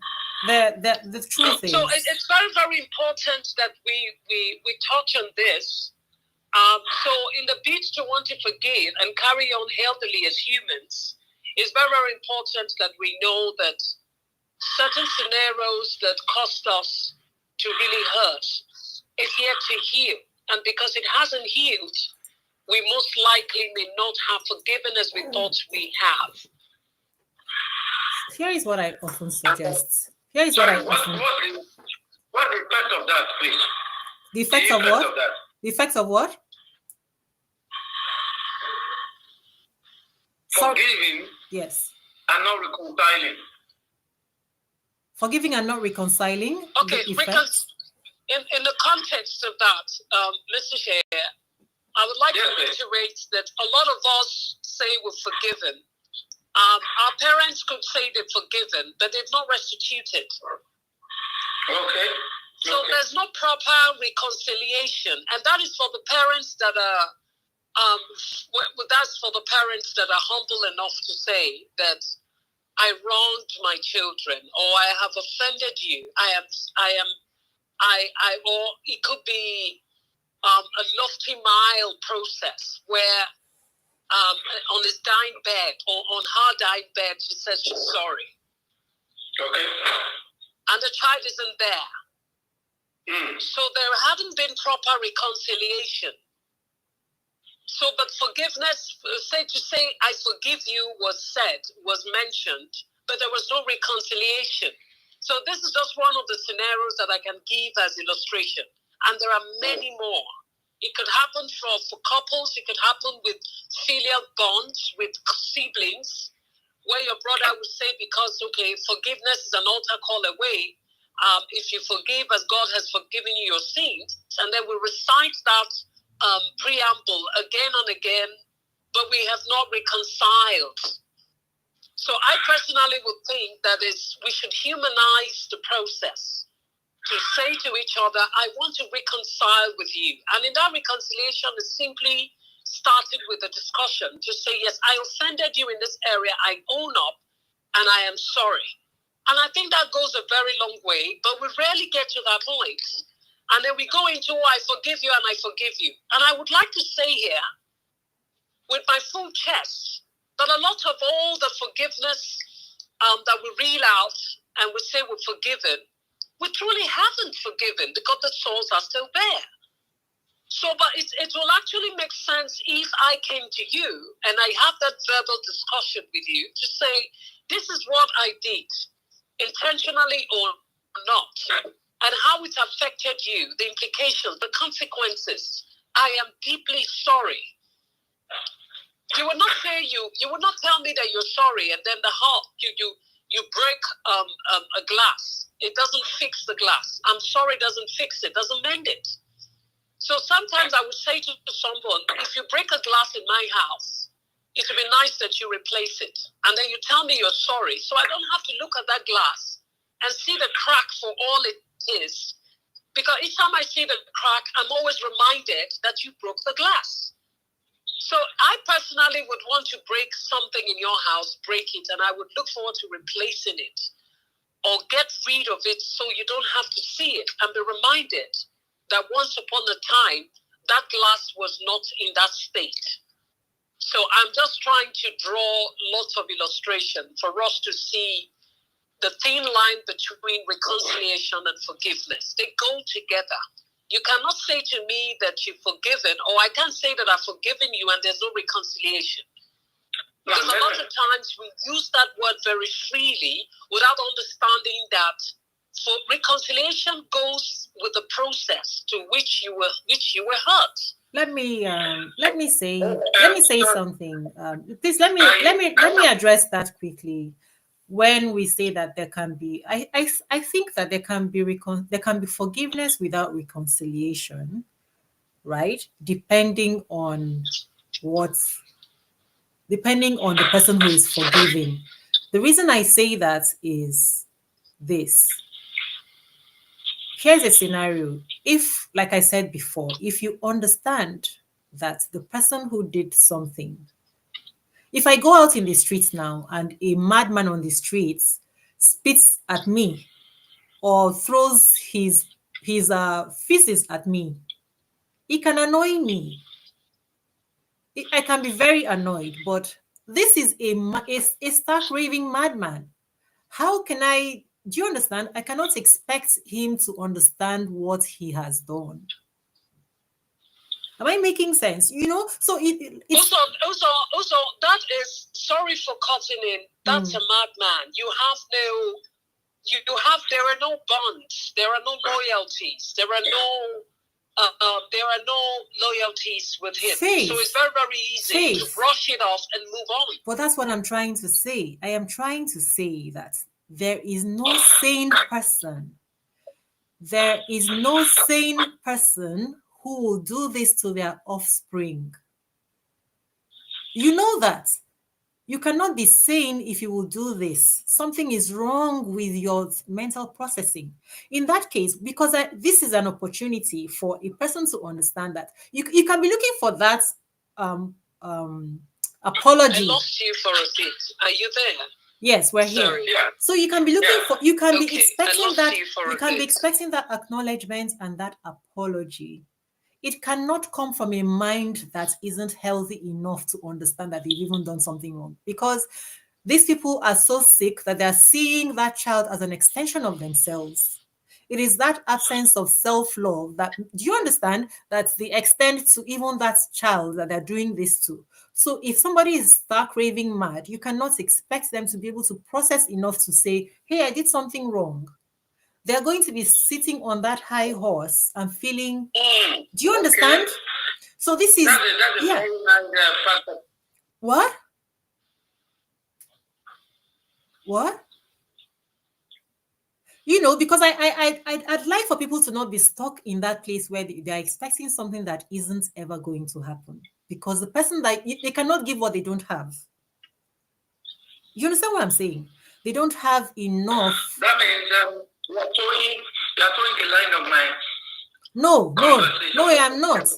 The truth is. So it's very, very important that we touch on this. So in the bid to want to forgive and carry on healthily as humans, it's very, very important that we know that certain scenarios that cost us to really hurt is yet to heal. And because it hasn't healed, we most likely may not have forgiven as we thought we have. Here is what I often suggest. Here is what I often... What's the effect of that, please? The effect of what? The effect of what? Forgiving. Yes. And not reconciling. Forgiving and not reconciling. Okay, because in the context of that, Mr. Shea, I would like to reiterate that a lot of us say we're forgiven. Our parents could say they're forgiven, but they've not restituted. Okay. So there's no proper reconciliation, and that is for the parents that are. That's for the parents that are humble enough to say that I wronged my children, or I have offended you. Or it could be a lofty, mild process where on his dying bed or on her dying bed, she says she's sorry. Okay. And the child isn't there. So there hadn't been proper reconciliation. So, but forgiveness, to say I forgive you was mentioned, but there was no reconciliation. So this is just one of the scenarios that I can give as illustration. And there are many more. It could happen for couples. It could happen with filial bonds, with siblings, where your brother would say, because, okay, forgiveness is an altar call away. If you forgive as God has forgiven you your sins, and then we recite that preamble again and again, but we have not reconciled. So I personally would think that we should humanize the process to say to each other, I want to reconcile with you. And in that reconciliation is simply started with a discussion to say, yes, I offended you in this area. I own up and I am sorry. And I think that goes a very long way, but we rarely get to that point. And then we go into, I forgive you and I forgive you. And I would like to say here, with my full chest, that a lot of all the forgiveness that we reel out and we say we're forgiven, we truly haven't forgiven because the souls are still there. So, but it will actually make sense if I came to you and I have that verbal discussion with you to say, this is what I did, intentionally or not, and how it affected you, the implications, the consequences. I am deeply sorry. You would not say you would not tell me that you're sorry, and then you break a glass. It doesn't fix the glass. I'm sorry doesn't fix it, doesn't mend it. So sometimes I would say to someone, if you break a glass in my house, it would be nice that you replace it. And then you tell me you're sorry. So I don't have to look at that glass and see the crack for all it is. Because each time I see the crack, I'm always reminded that you broke the glass. So I personally would want to break something in your house, break it, and I would look forward to replacing it or get rid of it so you don't have to see it and be reminded that once upon a time, that glass was not in that state. So I'm just trying to draw lots of illustration for us to see the thin line between reconciliation and forgiveness. They go together. You cannot say to me that you've forgiven, or I can't say that I've forgiven you and there's no reconciliation. Because a lot of times we use that word very freely without understanding that for reconciliation goes with the process to which you were hurt. Let me say something. Please let me address that quickly. When we say that there can be, I think that there can be forgiveness without reconciliation, right? Depending on the person who is forgiving. The reason I say that is this. Here's a scenario. If, like I said before, if you understand that the person who did something, if I go out in the streets now and a madman on the streets spits at me or throws his feces at me, it can annoy me. I can be very annoyed, but this is a stark raving madman. How can I, do you understand? I cannot expect him to understand what he has done. Am I making sense? You know, so it's also that is, sorry for cutting in. That's a madman. There are no bonds. There are no loyalties. There are no loyalties with him. Faith. So it's very, very easy to brush it off and move on. But that's what I'm trying to say. I am trying to say that there is no sane person. There is no sane person who will do this to their offspring. You know that. You cannot be sane if you will do this. Something is wrong with your mental processing. In that case, because this is an opportunity for a person to understand that. You can be looking for that apology. I lost you for a bit. Are you there? Yes, we're here. Sorry. Yeah. So you can be looking for, you can be expecting that, you can be expecting that acknowledgement and that apology. It cannot come from a mind that isn't healthy enough to understand that they've even done something wrong. Because these people are so sick that they're seeing that child as an extension of themselves. It is that absence of self-love that, do you understand, that's the extent to even that child that they're doing this to. So if somebody is stark raving mad, you cannot expect them to be able to process enough to say, hey, I did something wrong. They're going to be sitting on that high horse and feeling, do you understand? Okay. So this is, yeah. What? What? Because I'd like for people to not be stuck in that place where they're expecting something that isn't ever going to happen. Because the person that they cannot give what they don't have. You understand what I'm saying? They don't have enough. That means you're throwing the line of my No, conversation. I'm not.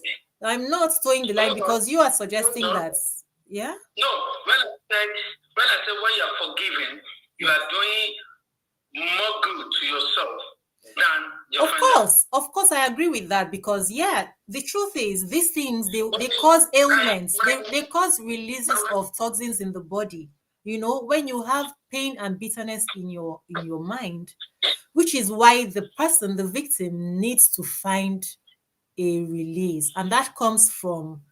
I'm not towing the line because you are suggesting that. Yeah. No, when I said when you're forgiving, you are doing more good to yourself than your friend. Of course, I agree with that because the truth is these things they cause ailments. They cause releases of toxins in the body. When you have pain and bitterness in your mind, which is why the person, the victim, needs to find a release, and that comes from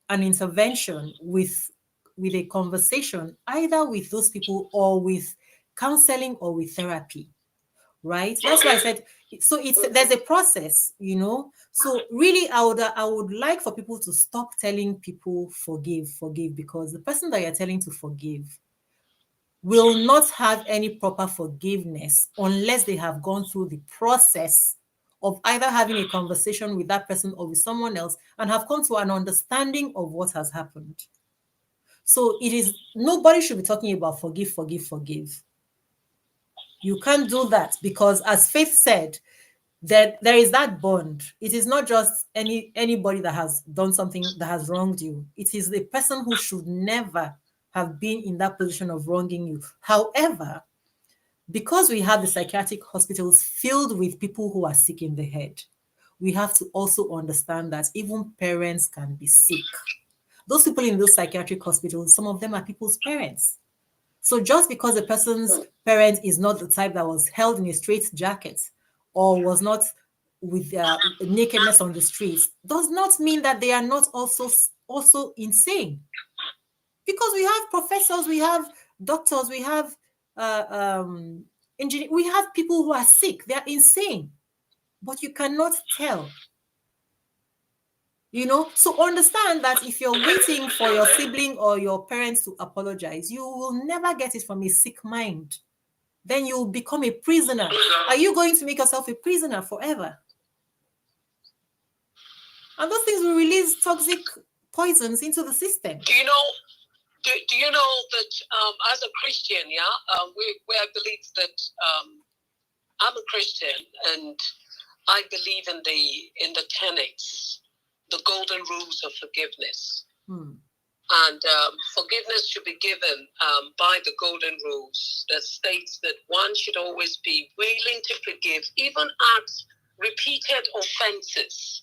an intervention with a conversation, either with those people or with counseling or with therapy. Right, that's why I said so. There's a process. So really I would like for people to stop telling people forgive, because the person that you're telling to forgive will not have any proper forgiveness unless they have gone through the process of either having a conversation with that person or with someone else and have come to an understanding of what has happened. So nobody should be talking about forgive, forgive, forgive. You can't do that because, as Faith said, that there is that bond. It is not just anybody that has done something that has wronged you. It is the person who should never have been in that position of wronging you. However, because we have the psychiatric hospitals filled with people who are sick in the head, we have to also understand that even parents can be sick. Those people in those psychiatric hospitals, some of them are people's parents. So just because a person's parent is not the type that was held in a straitjacket or was not with nakedness on the streets does not mean that they are not also insane. Because we have professors, we have doctors, we have engineers, we have people who are sick. They are insane, but you cannot tell. So understand that if you're waiting for your sibling or your parents to apologize, you will never get it from a sick mind. Then you'll become a prisoner. Are you going to make yourself a prisoner forever? And those things will release toxic poisons into the system. Do you know that as a Christian, I believe that I'm a Christian and I believe in the tenets, the golden rules of forgiveness. And forgiveness should be given by the golden rules that states that one should always be willing to forgive, even at repeated offenses.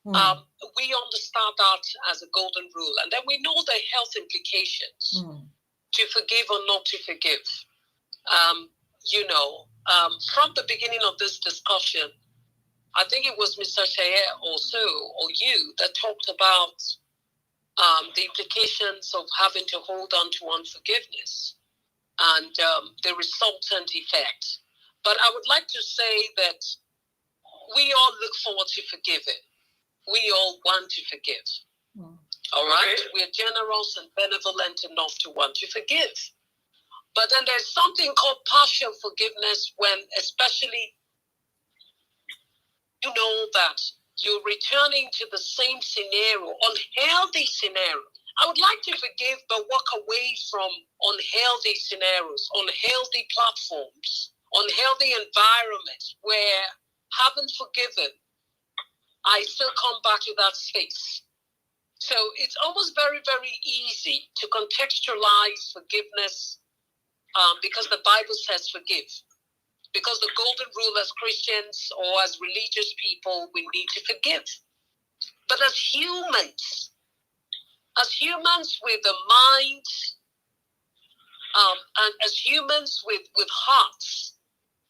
We understand that as a golden rule. And then we know the health implications to forgive or not to forgive. From the beginning of this discussion, I think it was Mr. Shayer or you that talked about the implications of having to hold on to unforgiveness and the resultant effect. But I would like to say that we all look forward to forgiving. We all want to forgive. All right? Okay. We are generous and benevolent enough to want to forgive. But then there's something called partial forgiveness when especially you know that you're returning to the same scenario, unhealthy scenario. I would like to forgive, but walk away from unhealthy scenarios, unhealthy platforms, unhealthy environments where, having forgiven, I still come back to that space. So it's almost very, very easy to contextualize forgiveness because the Bible says forgive. Because the golden rule as Christians or as religious people, we need to forgive. But as humans with a mind, and as humans with hearts,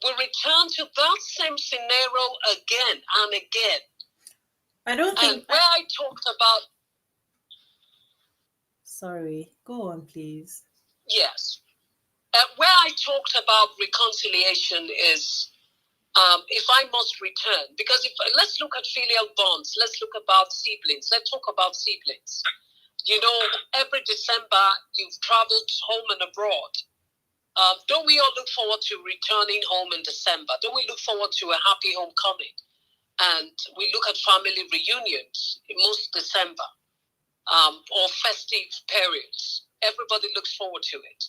we return to that same scenario again and again. I don't think. And where I talked about. Sorry, go on, please. Yes. Where I talked about reconciliation is if I must return, because let's look at filial bonds, let's look about siblings, let's talk about siblings. Every December you've traveled home and abroad. Don't we all look forward to returning home in December? Don't we look forward to a happy homecoming? And we look at family reunions in most December, or festive periods. Everybody looks forward to it.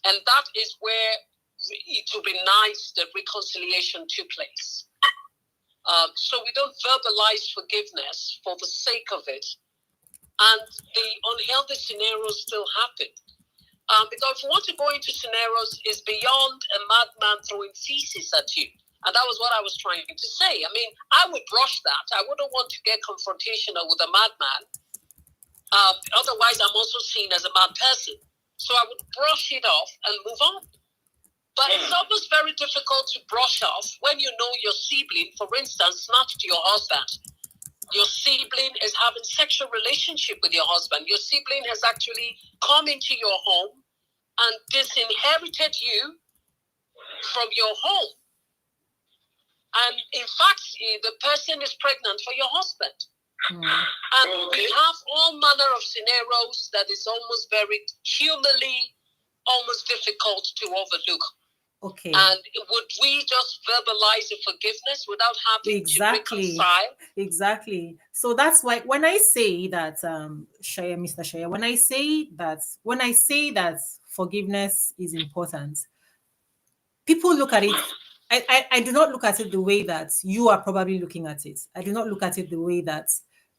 And that is where it would be nice that reconciliation took place. So we don't verbalize forgiveness for the sake of it. And the unhealthy scenarios still happen. Because if we want to go into scenarios, is beyond a madman throwing feces at you. And that was what I was trying to say. I mean, I would brush that. I wouldn't want to get confrontational with a madman. Otherwise, I'm also seen as a mad person. So I would brush it off and move on. But it's almost very difficult to brush off when you know your sibling, for instance, snatched your husband. Your sibling is having sexual relationship with your husband. Your sibling has actually come into your home and disinherited you from your home. And in fact, the person is pregnant for your husband. And we have all manner of scenarios that is almost very humanly, almost difficult to overlook. Okay. And would we just verbalize the forgiveness without having to reconcile? Exactly. So that's why when I say that, Shaya, Mr. Shaya, when I say that forgiveness is important, people look at it. I do not look at it the way that you are probably looking at it. I do not look at it the way that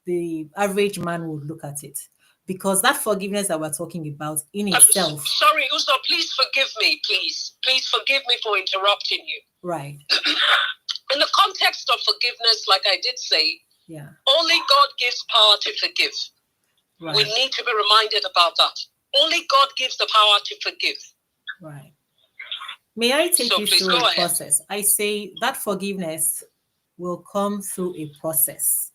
the average man would look at it. Because that forgiveness that we're talking about in itself. Sorry, Uzo, please forgive me, please. Please forgive me for interrupting you. Right. In the context of forgiveness, like I did say, yeah, only God gives power to forgive. Right. We need to be reminded about that. Only God gives the power to forgive. Right. May I take you through a process? I say that forgiveness will come through a process.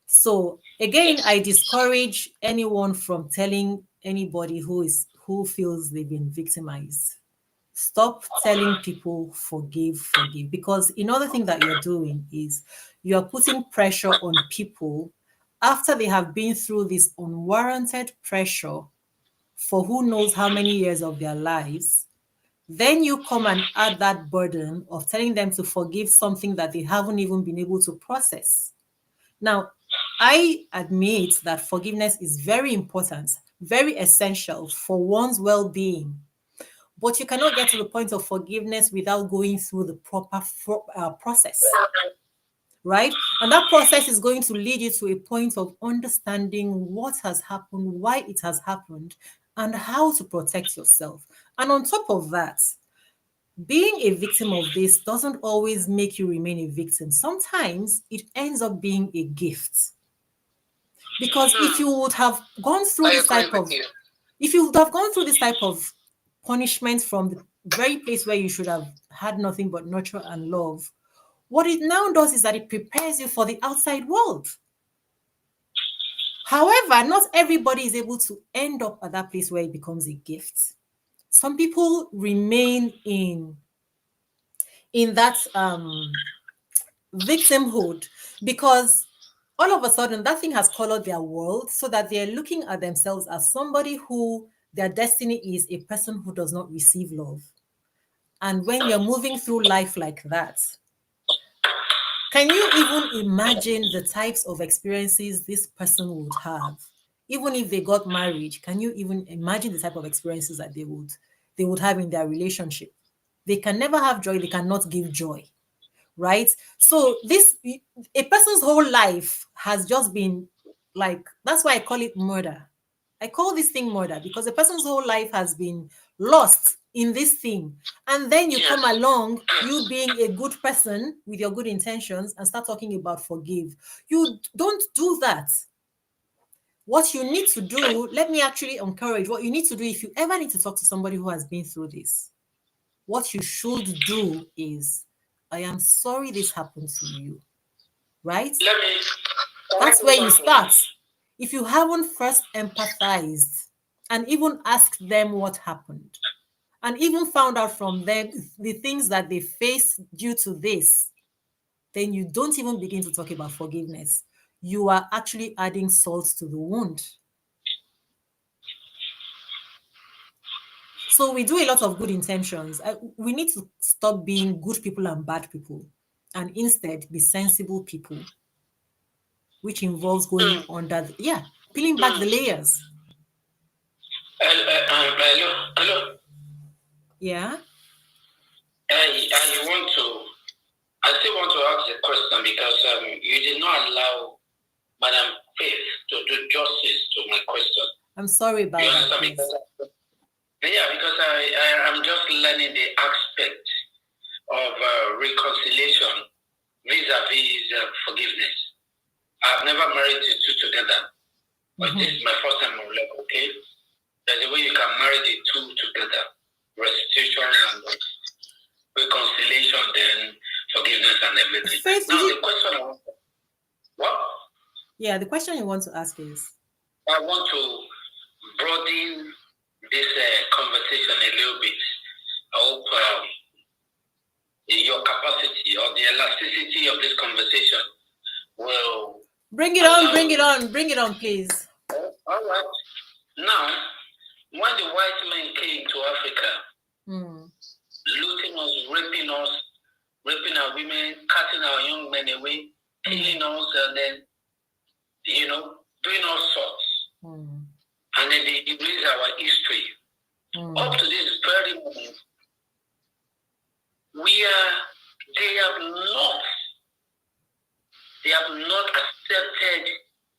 So again, I discourage anyone from telling anybody who feels they've been victimized. Stop telling people forgive, because another thing that you're doing is you're putting pressure on people after they have been through this unwarranted pressure for who knows how many years of their lives. Then you come and add that burden of telling them to forgive something that they haven't even been able to process. Now, I admit that forgiveness is very important, very essential for one's well-being. But you cannot get to the point of forgiveness without going through the proper process, right? And that process is going to lead you to a point of understanding what has happened, why it has happened, and how to protect yourself. And on top of that, being a victim of this doesn't always make you remain a victim. Sometimes it ends up being a gift. Because if you would have gone through this type of, if you would have gone through this type of punishment from the very place where you should have had nothing but nurture and love, what it now does is that it prepares you for the outside world. However, not everybody is able to end up at that place where it becomes a gift. Some people remain in that victimhood because all of a sudden that thing has colored their world, so that they're looking at themselves as somebody who their destiny is a person who does not receive love. And when you're moving through life like that, can you even imagine the types of experiences this person would have? Even if they got married, can you even imagine the type of experiences that they would have in their relationship? They can never have joy, they cannot give joy. Right? So a person's whole life has just been like, that's why I call it murder. I call this thing murder because a person's whole life has been lost in this thing. And then you come along, you being a good person with your good intentions, and start talking about forgive. You don't do that. What you need to do, let me actually encourage, what you need to do if you ever need to talk to somebody who has been through this, what you should do is, I am sorry this happened to you, right? That's where you start. If you haven't first empathized and even asked them what happened, and even found out from them the things that they face due to this, then you don't even begin to talk about forgiveness. You are actually adding salt to the wound. So we do a lot of good intentions. We need to stop being good people and bad people, and instead be sensible people, which involves going under, peeling back the layers. Hello. Yeah. I still want to ask a question because you did not allow Madam Faith to do justice to my question. I'm sorry about that. Because I'm just learning the aspect of reconciliation vis-a-vis forgiveness. I've never married the two together, but this is my first time on level, okay? There's a way you can marry the two together. Restitution and reconciliation, then forgiveness and everything. Faith, now, the question... What? Yeah, the question you want to ask is... I want to broaden this conversation a little bit. I hope your capacity or the elasticity of this conversation will... Bring it on, please. All right. Now, when the white men came to Africa, looting us, raping our women, cutting our young men away, killing us, and then, doing all sorts. And then they erase our history. Up to this very moment, they have not accepted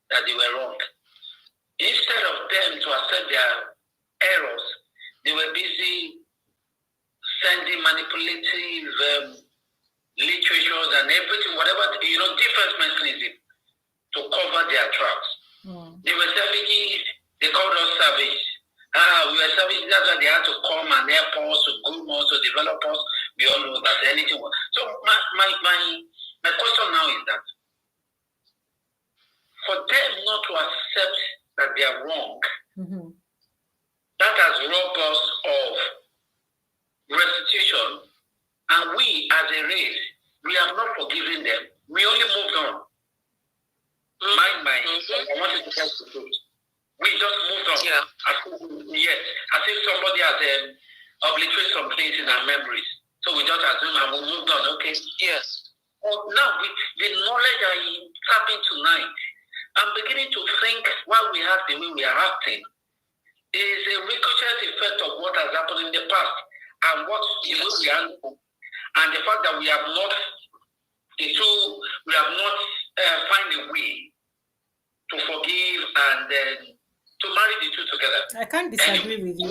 that they were wrong. Instead of them to accept their errors, they were busy sending manipulative literatures and everything, whatever, defense mechanism to cover their tracks. They were savage. They called us savage. We were savage. That's why they had to come and help us, to groom us, to develop us. We all know that anything was. So my question now is that for them not to accept that they are wrong, that has robbed us of restitution, and we as a race, we have not forgiven them. We only moved on. I wanted to tell the truth. We just moved on. Yeah. As if somebody has obliterated some things in our memories. So we just assume and we moved on. Okay. Yes. Well, now with the knowledge I tap in tonight, I'm beginning to think why we act the way we are acting is a ricochet effect of what has happened in the past and what the way we are, and the fact that we have not find a way to forgive and to marry the two together. I can't disagree with you.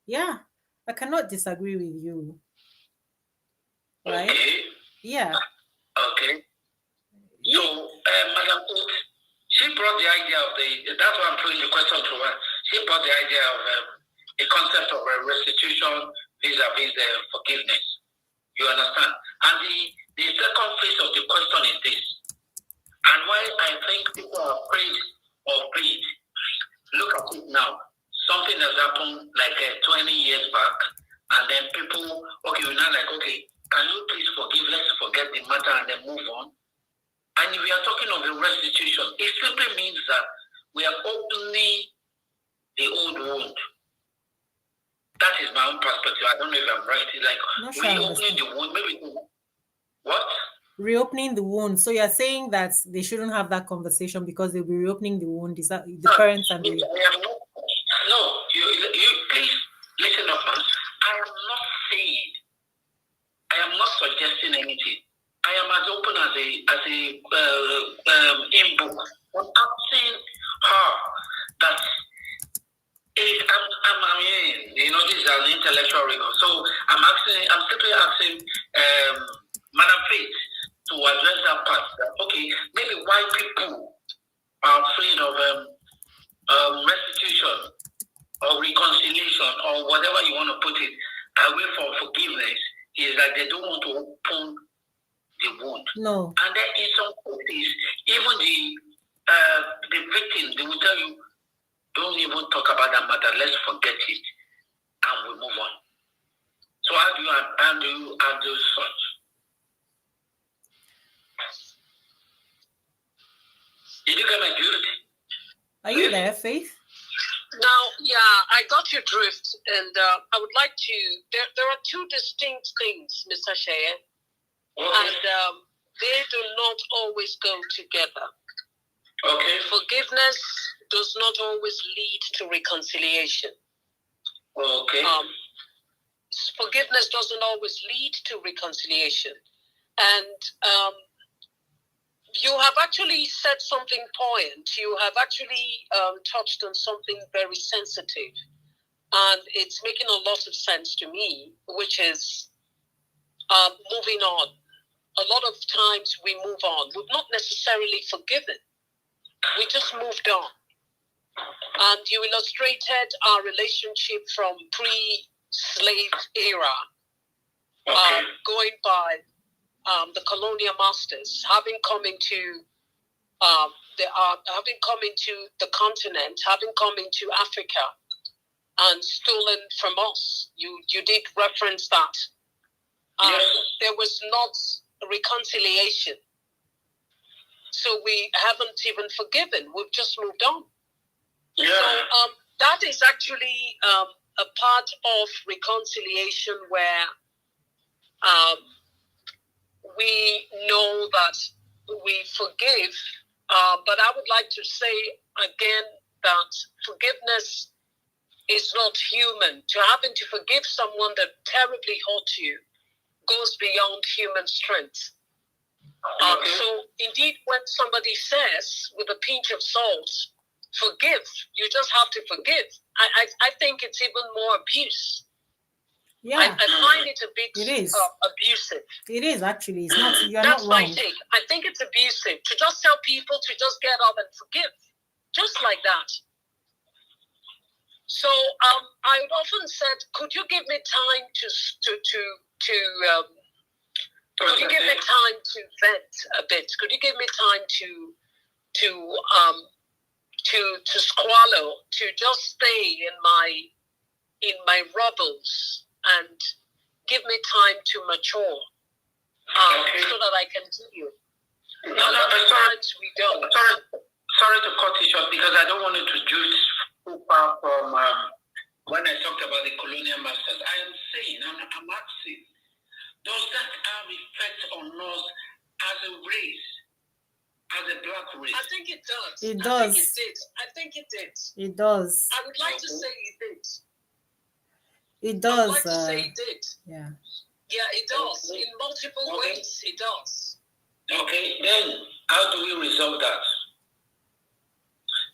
Yeah, I cannot disagree with you. Right? Okay. Yeah. Okay. So, Madam Cook, she brought the idea of that's why I'm putting the question to her. She brought the idea of the concept of restitution vis-a-vis forgiveness. You understand? And the second phase of the question is this. And why I think people are afraid of greed. Look at it now. Something has happened like 20 years back, and then people, we're not like, okay, can you please forgive? Let's forget the matter and then move on. And if we are talking of the restitution, it simply means that we are opening the old wound. That is my own perspective. I don't know if I'm right. It's like we're opening the wound. Maybe what? Reopening the wound. So you're saying that they shouldn't have that conversation because they'll be reopening the wound. Is that the parents and the... No, you please listen up, man. I am not suggesting anything. I am as open as a in-book. I'm asking her that this is an intellectual rigor. So I'm simply asking Madam Faith to address that part. Okay, maybe why people are afraid of restitution or reconciliation or whatever you want to put it, away from forgiveness, is that they don't want to open the wound. No. And then in some cases, even the victims, they will tell you, don't even talk about that matter, let's forget it and we move on. So how do you handle such? Did you get my drift? Are you there, Faith? Now, I got your drift, and I would like to. There are two distinct things, Mr. Shea, and they do not always go together. Okay. Forgiveness does not always lead to reconciliation. Okay. Forgiveness doesn't always lead to reconciliation, and you have actually said something poignant. You have actually touched on something very sensitive, and it's making a lot of sense to me, which is moving on. A lot of times we move on. We've not necessarily forgiven. We just moved on. And you illustrated our relationship from pre-slave era, going by the colonial masters having come into the continent, having come into Africa, and stolen from us. You did reference that. Yes. There was not a reconciliation, so we haven't even forgiven. We've just moved on. Yeah. So that is actually a part of reconciliation where we know that we forgive, but I would like to say again that forgiveness is not human. To having to forgive someone that terribly hurt you goes beyond human strength. So indeed, when somebody says with a pinch of salt, forgive, you just have to forgive, I think it's even more abuse. Yeah, I find it a bit abusive. It is actually. It's not. You're That's not wrong. my take. I think it's abusive to just tell people to just get up and forgive, just like that. So I would often said, could you give me time could you give me time to vent a bit? Could you give me time to swallow, to just stay in my rubbles and give me time to mature, so that I can tell you. A lot of times we don't. Sorry to cut you short, because I don't want it to juice too far from when I talked about the colonial masters. I am saying, I'm asking, does that have effect on us as a race, as a black race? I think it does. It does. I think it did. It does. I would like to say it did. It does. I would like to say it did. Yeah. Yeah, it does. In multiple ways, it does. Okay, then how do we resolve that?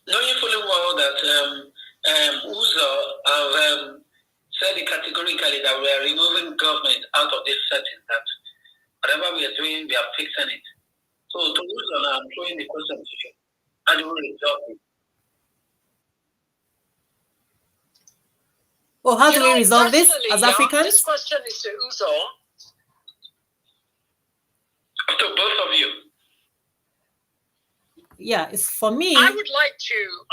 Knowing fully well that Uzo have said categorically that we are removing government out of this setting, that whatever we are doing, we are fixing it. So to Uzo, I'm throwing the question to you. How do we resolve it? Well, how do we resolve this as Africans? This question is to Uzo. To both of you. Yeah, it's for me. I would like to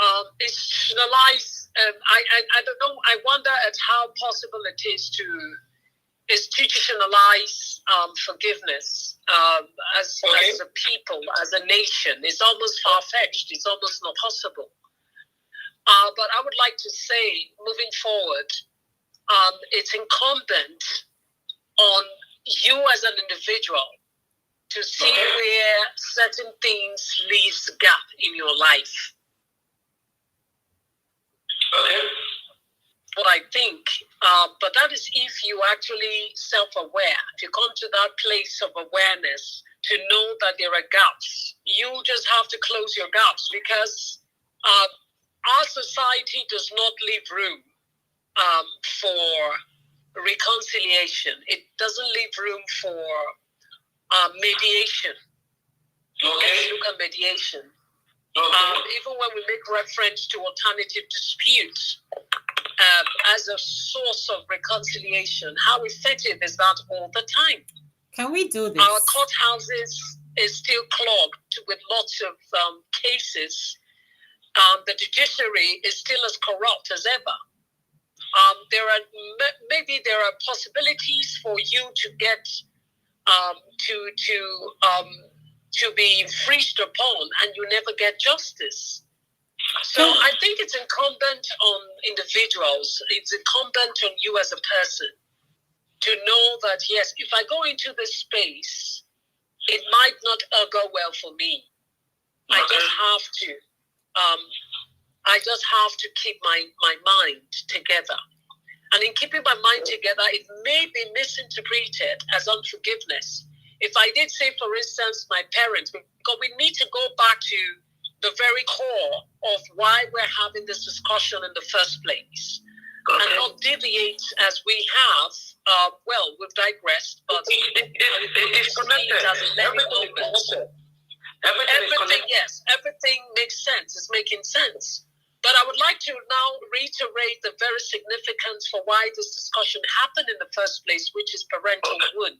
institutionalize. I don't know. I wonder at how possible it is to institutionalize forgiveness as a people, as a nation. It's almost far-fetched. It's almost not possible. But I would like to say, moving forward, it's incumbent on you as an individual to see where certain things leaves gap in your life. Okay. What I think, but that is if you actually self-aware, if you come to that place of awareness to know that there are gaps. You just have to close your gaps, because our society does not leave room for reconciliation. It doesn't leave room for mediation. Let's look at mediation. Even when we make reference to alternative disputes as a source of reconciliation, how effective is that all the time? Can we do this? Our courthouses is still clogged with lots of cases. The judiciary is still as corrupt as ever. There are possibilities for you to get to be infringed upon, and you never get justice. So I think it's incumbent on individuals, it's incumbent on you as a person to know that, yes, if I go into this space, it might not go well for me. I just have to, keep my mind together. And in keeping my mind together, it may be misinterpreted as unforgiveness. If I did say, for instance, my parents, because we need to go back to the very core of why we're having this discussion in the first place. And not deviate as we have. We've digressed, but it's connected. Everything makes sense. It's making sense. But I would like to now reiterate the very significance for why this discussion happened in the first place, which is parental wound.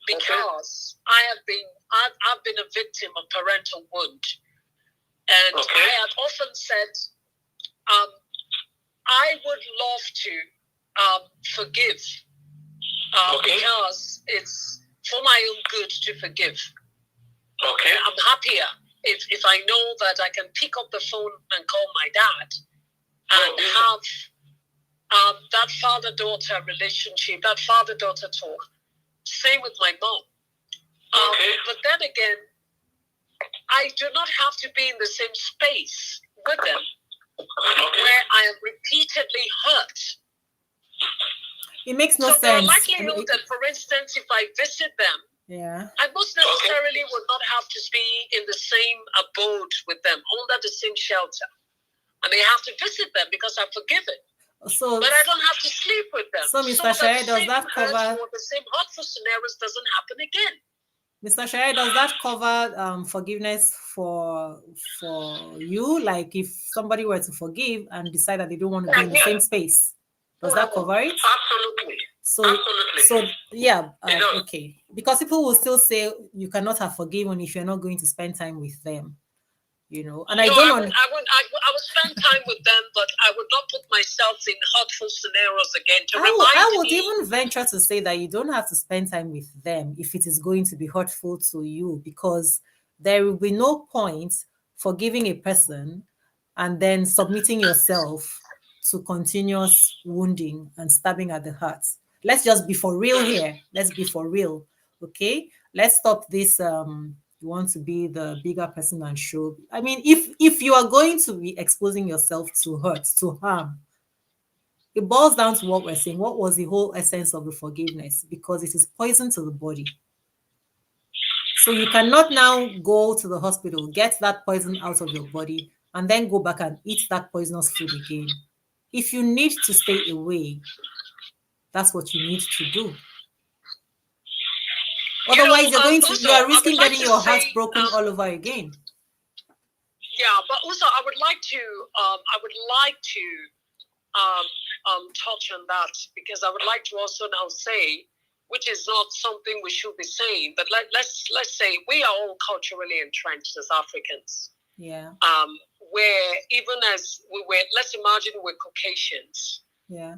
Because I've been a victim of parental wound, and I have often said, I would love to forgive, because it's for my own good to forgive. I'm happier if I know that I can pick up the phone and call my dad and have that father-daughter relationship, that father-daughter talk. Same with my mom. But then again, I do not have to be in the same space with them where I am repeatedly hurt. It makes no sense. So there are likelihood that, for instance, if I visit them, I most necessarily would not have to be in the same abode with them, under the same shelter. I may have to visit them because I've forgiven. But I don't have to sleep with them. So, Mr. Shai, does that cover the same hurtful scenarios doesn't happen again? Mr. Shai, does that cover forgiveness for you? Like if somebody were to forgive and decide that they don't want to be in the same space, does that cover it? Absolutely. Okay. Because people will still say you cannot have forgiven if you're not going to spend time with them. And I would spend time with them, but I would not put myself in hurtful scenarios again. I would even venture to say that you don't have to spend time with them if it is going to be hurtful to you, because there will be no point forgiving a person and then submitting yourself to continuous wounding and stabbing at the heart. Let's just be for real here. Let's be for real. Okay? Let's stop this you want to be the bigger person and show. I mean, if you are going to be exposing yourself to hurt, to harm, it boils down to what we're saying. What was the whole essence of the forgiveness? Because it is poison to the body. So you cannot now go to the hospital, get that poison out of your body, and then go back and eat that poisonous food again. If you need to stay away, that's what you need to do. Otherwise, you are risking getting your heart broken all over again. Yeah, but also I would like to touch on that, because I would like to also now say, which is not something we should be saying, but let's say we are all culturally entrenched as Africans. Yeah. Where even as we were, let's imagine we're Caucasians. Yeah.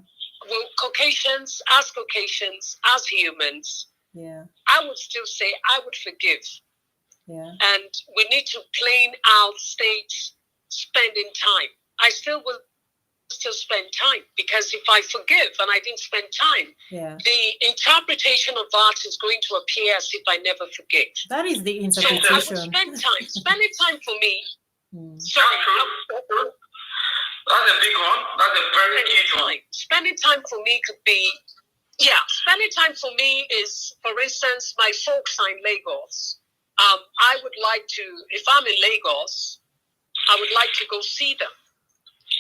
Well, Caucasians, as humans. Yeah. I would still say I would forgive. Yeah. And we need to plan out states spending time. I still will spend time, because if I forgive and I didn't spend time, the interpretation of that is going to appear as if I never forgave. That is the interpretation. So I would spend time. Spending time for me. Sorry. That's a big one. That's a very huge one. Spending time for me could be, spending time for me is, for instance, my folks are in Lagos. I would like to, if I'm in Lagos, I would like to go see them.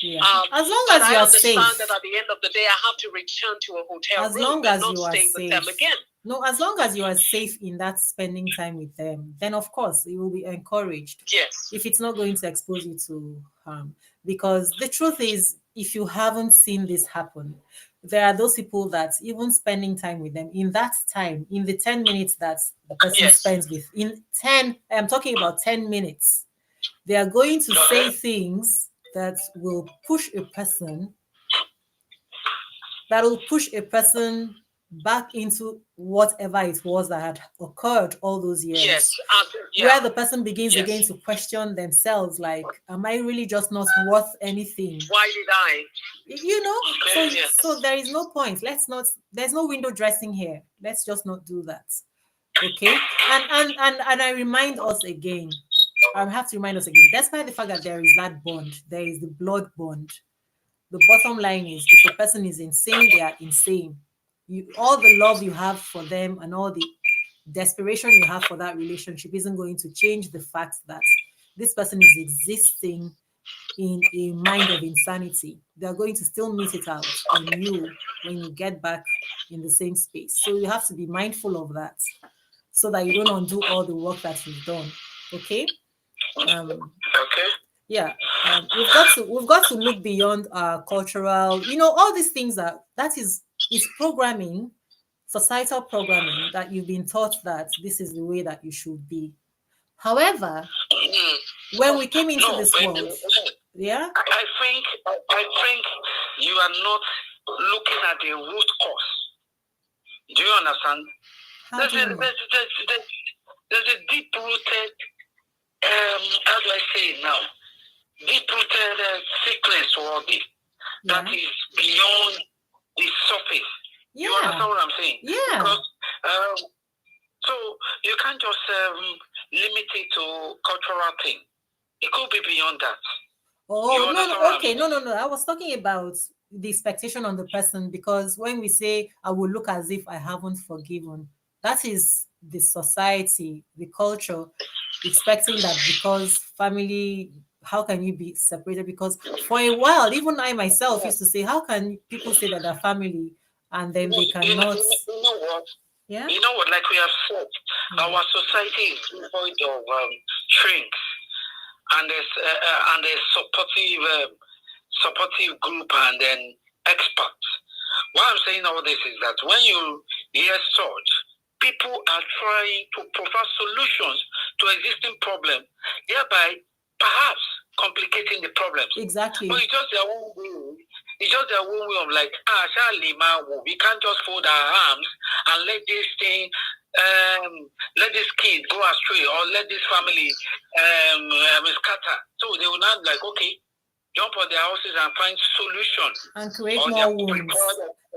Yeah. As long as you are safe. I understand that at the end of the day, I have to return to a hotel room and not stay with them again. No, as long as you are safe in that spending time with them, then of course it will be encouraged. Yes. If it's not going to expose you to harm. Because the truth is, if you haven't seen this happen, there are those people that even spending time with them, in that time, in the 10 minutes that the person spends with, I'm talking about 10 minutes, they are going to say things that will push a person back into whatever it was that had occurred all those years. Yes. Where the person begins again to question themselves, like, am I really just not worth anything? Why did I? You know, so there is no point. There's no window dressing here. Let's just not do that. Okay. And I remind us again, I have to remind us again, despite the fact that there is that bond, there is the blood bond. The bottom line is, if a person is insane, they are insane. All the love you have for them and all the desperation you have for that relationship isn't going to change the fact that this person is existing in a mind of insanity. They're going to still meet it out on you when you get back in the same space. So you have to be mindful of that so that you don't undo all the work that you've done. Okay? Okay. Yeah. We've got to look beyond our cultural, all these things that is programming, societal programming, that you've been taught that this is the way that you should be. However, when we came into this world, I think you are not looking at the root cause. Do you understand? There's a deep-rooted, how do I say it now? Deep-rooted sickness to all this that is beyond the surface. You understand what I'm saying? Yeah. Because, so you can't just limit it to cultural thing. It could be beyond that. Oh, no. Okay, no. I was talking about the expectation on the person, because when we say I will look as if I haven't forgiven, that is the society, the culture, expecting that because family, how can you be separated? Because for a while, even I myself used to say, how can people say that they're family and then they cannot? You know what? Yeah. You know what? Like we have said, our society is devoid of shrinks, and there's supportive group and then experts. Why I'm saying all this is that when you hear such, people are trying to provide solutions to existing problems, thereby perhaps complicating the problems. Exactly. But it's just their own way. It's just their own way of like, we can't just fold our arms and let this thing, let this kid go astray, or let this family scatter. So they will not like, okay, jump on their houses and find solutions and create more wounds.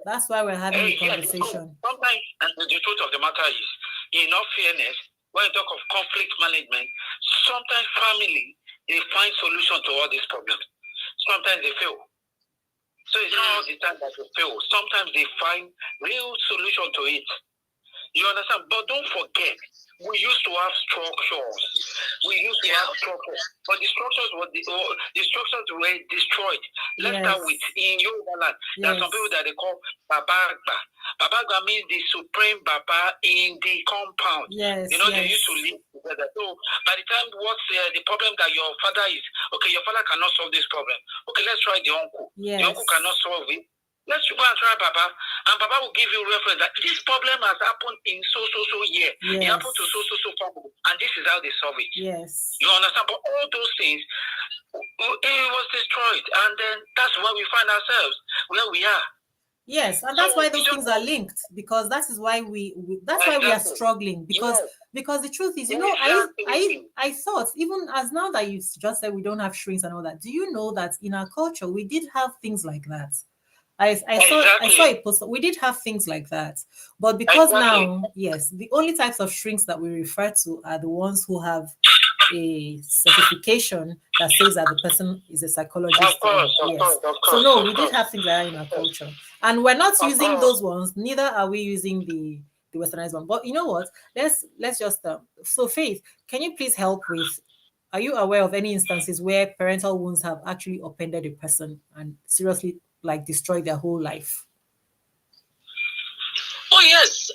That's why we're having a conversation. Sometimes, and the truth of the matter is, in all fairness, when you talk of conflict management, sometimes family, they find solution to all these problems. Sometimes they fail. So it's not all the time that they fail. Sometimes they find real solution to it. You understand? But don't forget, we used to have structures. But the structures were destroyed. Let's start with in Yoruba land. There are some people that they call Babagba. Babagba means the supreme Baba in the compound. Yes. They used to live together. So by the time what's the problem that your father is, okay, your father cannot solve this problem. Okay, let's try the uncle. Yes. The uncle cannot solve it. Let's go and try Baba, and Baba will give you reference that this problem has happened in so year. Yes. It happened to so family, and this is how they solve it. Yes. You understand? But all those things, it was destroyed, and then that's where we find ourselves, where we are. Yes, and that's why those things are linked, because that is why we are struggling, because the truth is, I thought, even as now that you just said we don't have shrinks and all that, do you know that in our culture we did have things like that? I saw a post. We did have things like that, but because now, yes, the only types of shrinks that we refer to are the ones who have a certification that says that the person is a psychologist. Of course. So no, we did have things like that in our culture, and we're not using those ones. Neither are we using the westernized one. But you know what? Let's just so Faith, can you please help with? Are you aware of any instances where parental wounds have actually offended a person and seriously destroyed their whole life? Oh yes.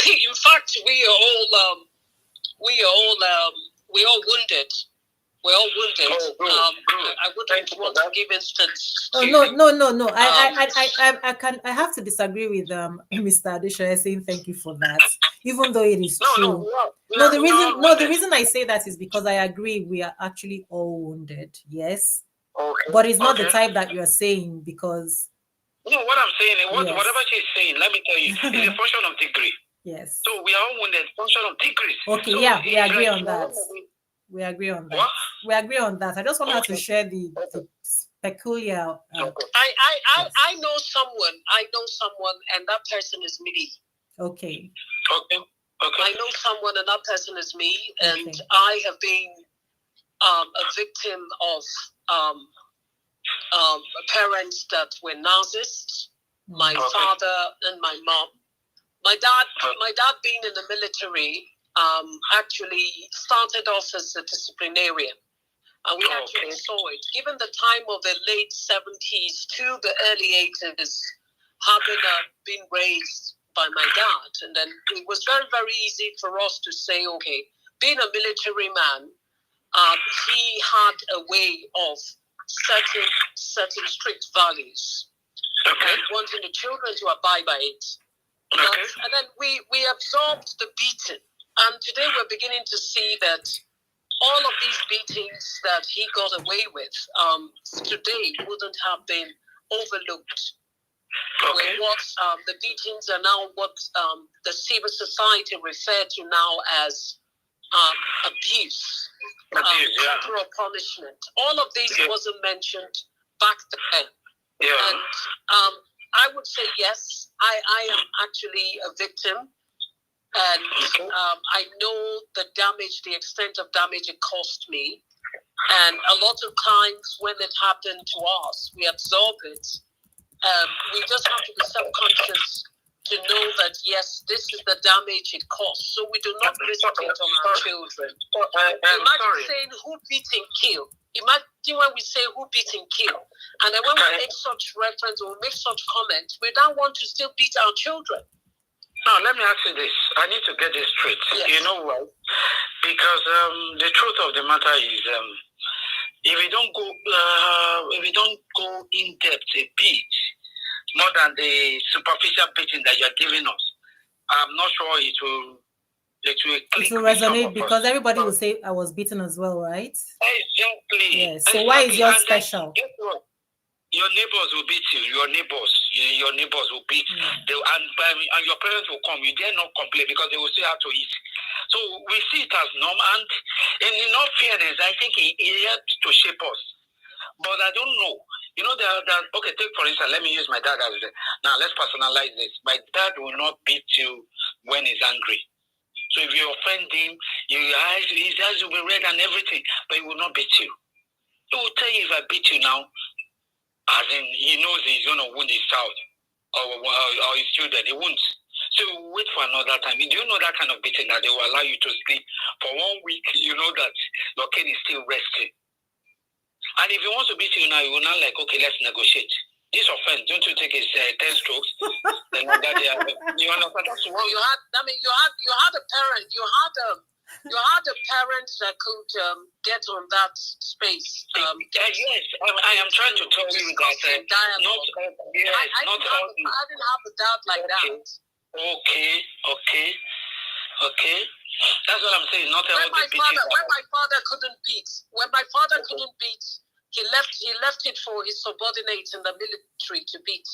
In fact, we are all wounded. We're all wounded. I wouldn't want to give instance. Oh no. I have to disagree with Mr. Adeshoye saying thank you for that, even though it is true. The reason I say that is because I agree we are actually all wounded. Yes. Okay. But it's not the type that you are saying, because No, what I'm saying, Yes. whatever she's saying, let me tell you, it's a function of degree. Yes. So we are all in a function of degrees. Okay, so yeah, we it's agree like on that. what? We agree on that. What? We agree on that. I just want her to Okay. share the peculiar. Okay. Yes. I know someone, and that person is me. Okay. Okay. Okay. I know someone, and that person is me, and Okay. I have been a victim of parents that were narcissists. My Okay. father and my mom. My dad being in the military, actually started off as a disciplinarian. And we actually saw it. Given the time of the late 70s to the early 80s, having been raised by my dad. And then it was very, very easy for us to say, okay, being a military man, he had a way of certain strict values. Okay. And wanting the children to abide by it. Okay. And then we absorbed the beating. And today we're beginning to see that all of these beatings that he got away with today wouldn't have been overlooked. Okay. What the beatings are now what the civil society referred to now as abuse, corporal punishment. All of this wasn't mentioned back then. Yeah. And I would say yes, I am actually a victim. And I know the extent of damage it cost me. And a lot of times when it happened to us, we absorb it. We just have to be self-conscious to know that, yes, this is the damage it costs. So we do not visit it on our children. Imagine saying who beat and kill. Imagine when we say who beat and kill. And then when we make such reference or make such comments, we don't want to still beat our children. Now, let me ask you this. I need to get this straight. Yes. You know why? Because the truth of the matter is, if we don't go in depth a bit more than the superficial beating that you're giving us, I'm not sure it will resonate because everybody will say I was beaten as well, right? Exactly. Yes. So why is yours special? Guess what? Your neighbors will beat you. Your neighbors will beat. And your parents will come. You dare not complain because they will say how to eat. So we see it as norm. And in all fairness, I think it helps to shape us. But I don't know. You know, okay, take for instance, let me use my dad as now. Let's personalize this. My dad will not beat you when he's angry. So if you offend him, his eyes will be red and everything, but he will not beat you. He will tell you, if I beat you now, as in, he knows he's going to wound his child or his children. He won't. So wait for another time. Do you know that kind of beating that they will allow you to sleep for 1 week? You know that your kid is still resting. And if he wants to beat you now, you will not like, okay, let's negotiate. This offense, don't you take his 10 strokes? Then you understand? You had a parent. You had a parent that could get on that space. Yes, I am trying to tell you that I didn't have a dad like that. Okay. That's what I'm saying. Not when my father couldn't beat, he left it for his subordinates in the military to beat.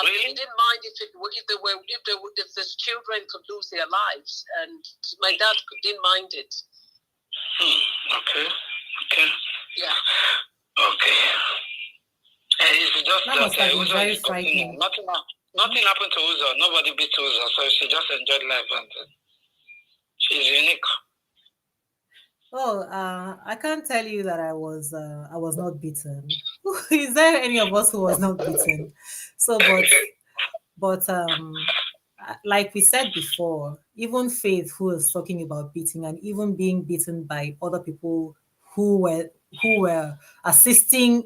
Really? He didn't mind if his children could lose their lives, and my dad didn't mind it. Okay. Yeah. Okay. It's just that must have been very frightening. Nothing happened to Uzo. Nobody beat Uzo, so she just enjoyed life, and she's unique. Oh, I can't tell you that I was not beaten. Is there any of us who was not beaten? So, but like we said before, even Faith, who was talking about beating and even being beaten by other people who were assisting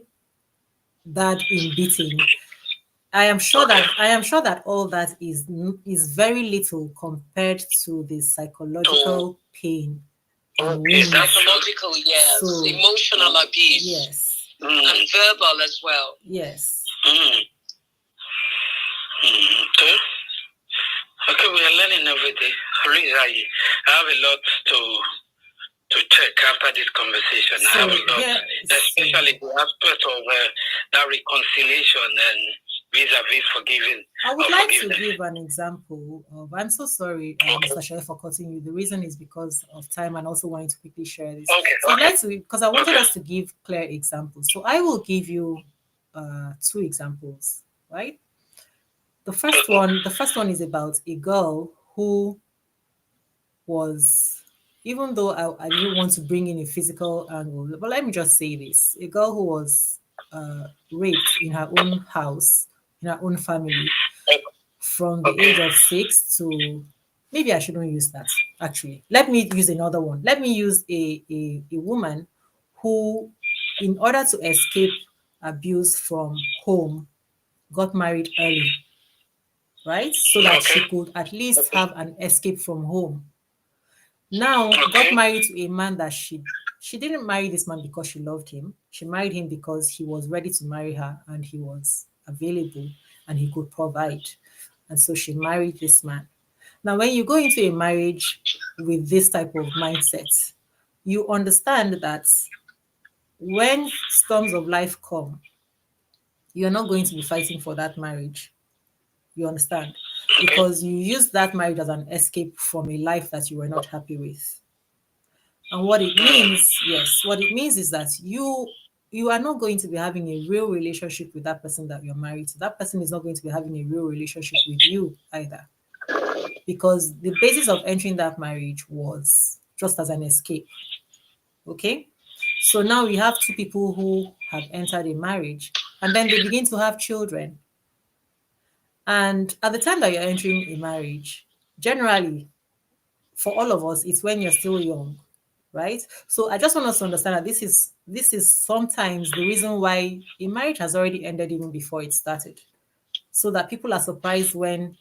that in beating, I am sure that all that is very little compared to the psychological pain. Psychological, yes. So, emotional abuse. Yes. And verbal as well. Yes. Okay, we are learning every day. Really, I have a lot to check after this conversation. I have a lot, especially the aspect of that reconciliation and vis-a-vis forgiving. I would like to give an example of. I'm so sorry, Mr. Shea, for cutting you. The reason is because of time and also wanting to quickly share this. So I'd like to, because I wanted us to give clear examples. So I will give you 2 examples, right? The first one is about a girl who was, even though I didn't want to bring in a physical angle, but let me just say this: a girl who was raped in her own house, in her own family, from the age of 6 to, maybe I shouldn't use that actually. Let me use another one. Let me use a woman who, in order to escape abuse from home, got married early, right? So that she could at least have an escape from home. Now got married to a man that she didn't marry this man because she loved him. She married him because he was ready to marry her and he was available and he could provide. And so she married this man. Now, when you go into a marriage with this type of mindset, you understand that when storms of life come, you're not going to be fighting for that marriage. You understand? Because you use that marriage as an escape from a life that you were not happy with. And what it means, yes, what it means is that you are not going to be having a real relationship with that person that you're married to. That person is not going to be having a real relationship with you either. Because the basis of entering that marriage was just as an escape. Okay? So now we have 2 people who have entered a marriage and then they begin to have children. And at the time that you're entering a marriage, generally, for all of us, it's when you're still young, right? So I just want us to understand that this is sometimes the reason why a marriage has already ended even before it started. So that people are surprised when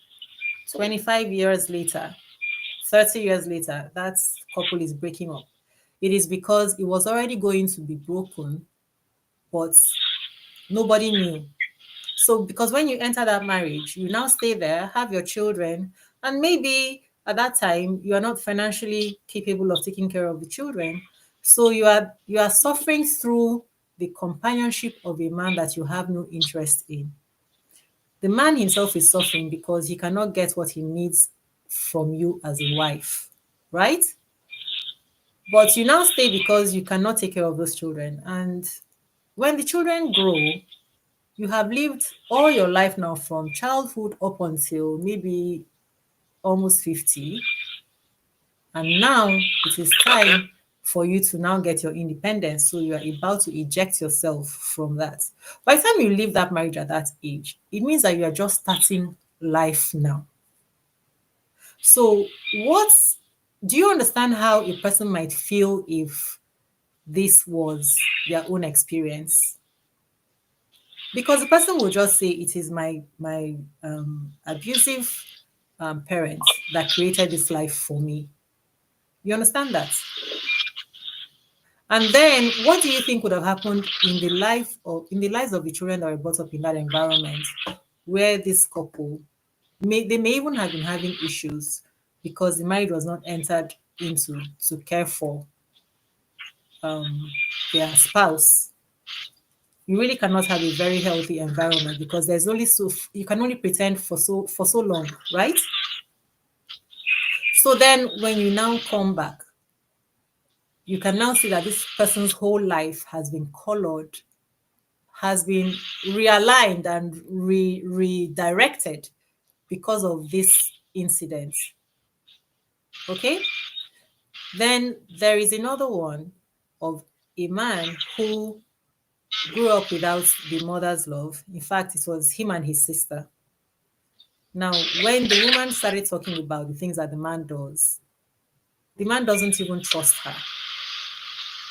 25 years later, 30 years later, that couple is breaking up. It is because it was already going to be broken, but nobody knew. So, because when you enter that marriage, you now stay there, have your children, and maybe at that time you are not financially capable of taking care of the children. So you are suffering through the companionship of a man that you have no interest in. The man himself is suffering because he cannot get what he needs from you as a wife, right? But you now stay because you cannot take care of those children. And when the children grow, you have lived all your life now from childhood up until maybe almost 50. And now it is time for you to now get your independence. So you are about to eject yourself from that. By the time you leave that marriage at that age, it means that you are just starting life now. So what do you understand how a person might feel if this was their own experience? Because the person will just say it is my abusive parents that created this life for me. You understand that? And then what do you think would have happened in the lives of the children that were brought up in that environment where this couple they may even have been having issues because the marriage was not entered into to care for um, their spouse. You really cannot have a very healthy environment because there's only you can only pretend for so long, right? So then when you now come back, you can now see that this person's whole life has been colored, has been realigned and redirected because of this incident. Okay? Then there is another one of a man who grew up without the mother's love. In fact, it was him and his sister. Now, when the woman started talking about the things that the man doesn't even trust her.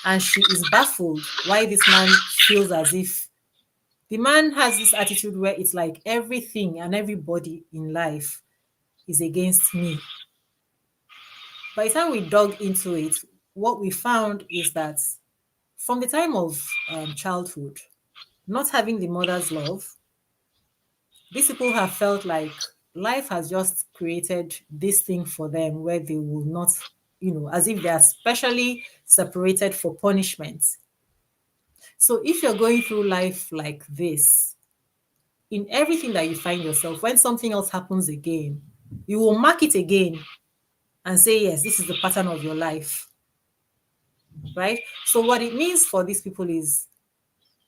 And she is baffled why this man feels as if the man has this attitude where it's like everything and everybody in life is against me. By the time we dug into it, what we found is that from the time of childhood, not having the mother's love, these people have felt like life has just created this thing for them where they will not, as if they are specially separated for punishment. So if you're going through life like this, in everything that you find yourself, when something else happens again, you will mark it again and say, yes, this is the pattern of your life, right? So what it means for these people is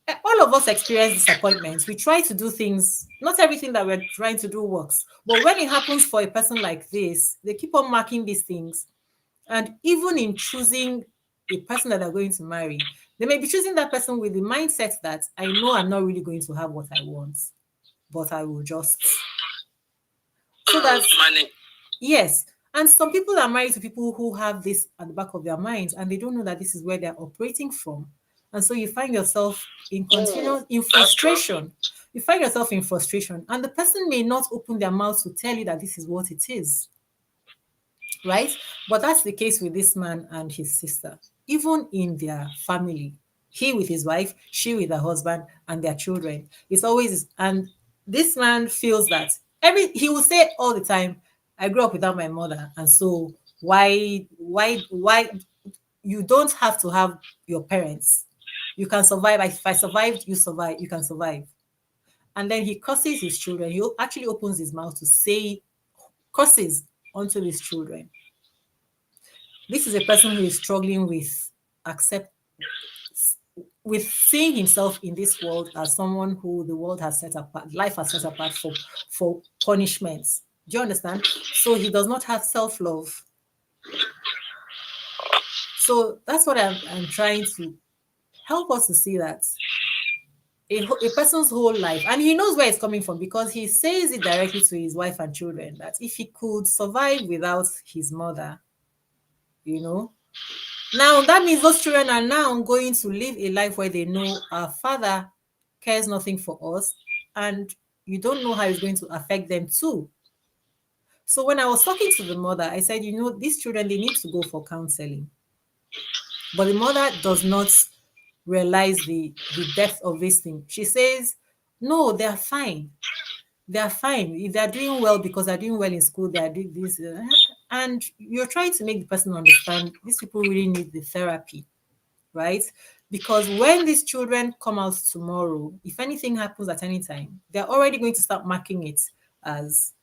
all of us experience disappointments. We try to do things, not everything that we're trying to do works. But when it happens for a person like this, they keep on marking these things. And even in choosing a person that they're going to marry, they may be choosing that person with the mindset that I know I'm not really going to have what I want, but I will just. So that's money. Yes. And some people are married to people who have this at the back of their minds and they don't know that this is where they're operating from. And so you find yourself in continual in frustration. You find yourself in frustration. And the person may not open their mouth to tell you that this is what it is. Right? But that's the case with this man and his sister. Even in their family, he with his wife, she with her husband, and their children. It's always, and this man feels that he will say all the time, I grew up without my mother. And so why you don't have to have your parents. You can survive. If I survived, you survive, you can survive. And then he curses his children. He actually opens his mouth to say curses onto his children. This is a person who is struggling with seeing himself in this world as someone who the world has set apart, life has set apart for punishments. Do you understand? So he does not have self-love. So that's what I'm trying to help us to see, that a person's whole life, and he knows where it's coming from because he says it directly to his wife and children, that if he could survive without his mother, now that means those children are now going to live a life where they know our father cares nothing for us, and you don't know how it's going to affect them too. So when I was talking to the mother, I said, these children, they need to go for counseling. But the mother does not realize the depth of this thing. She says, no, they're fine. They're fine. If they're doing well because they're doing well in school, they're doing this. And you're trying to make the person understand these people really need the therapy, right? Because when these children come out tomorrow, if anything happens at any time, they're already going to start marking it as,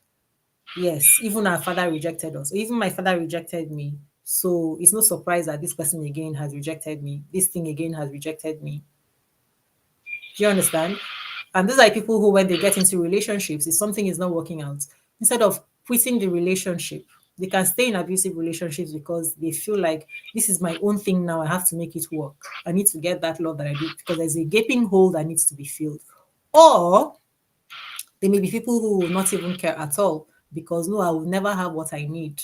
yes, even our father rejected us, or even my father rejected me. So it's no surprise that this person again has rejected me. This thing again has rejected me. Do you understand? And these are people who, when they get into relationships, if something is not working out, instead of quitting the relationship, they can stay in abusive relationships because they feel like this is my own thing now. I have to make it work. I need to get that love that I do because there's a gaping hole that needs to be filled. Or there may be people who will not even care at all because, no, I will never have what I need.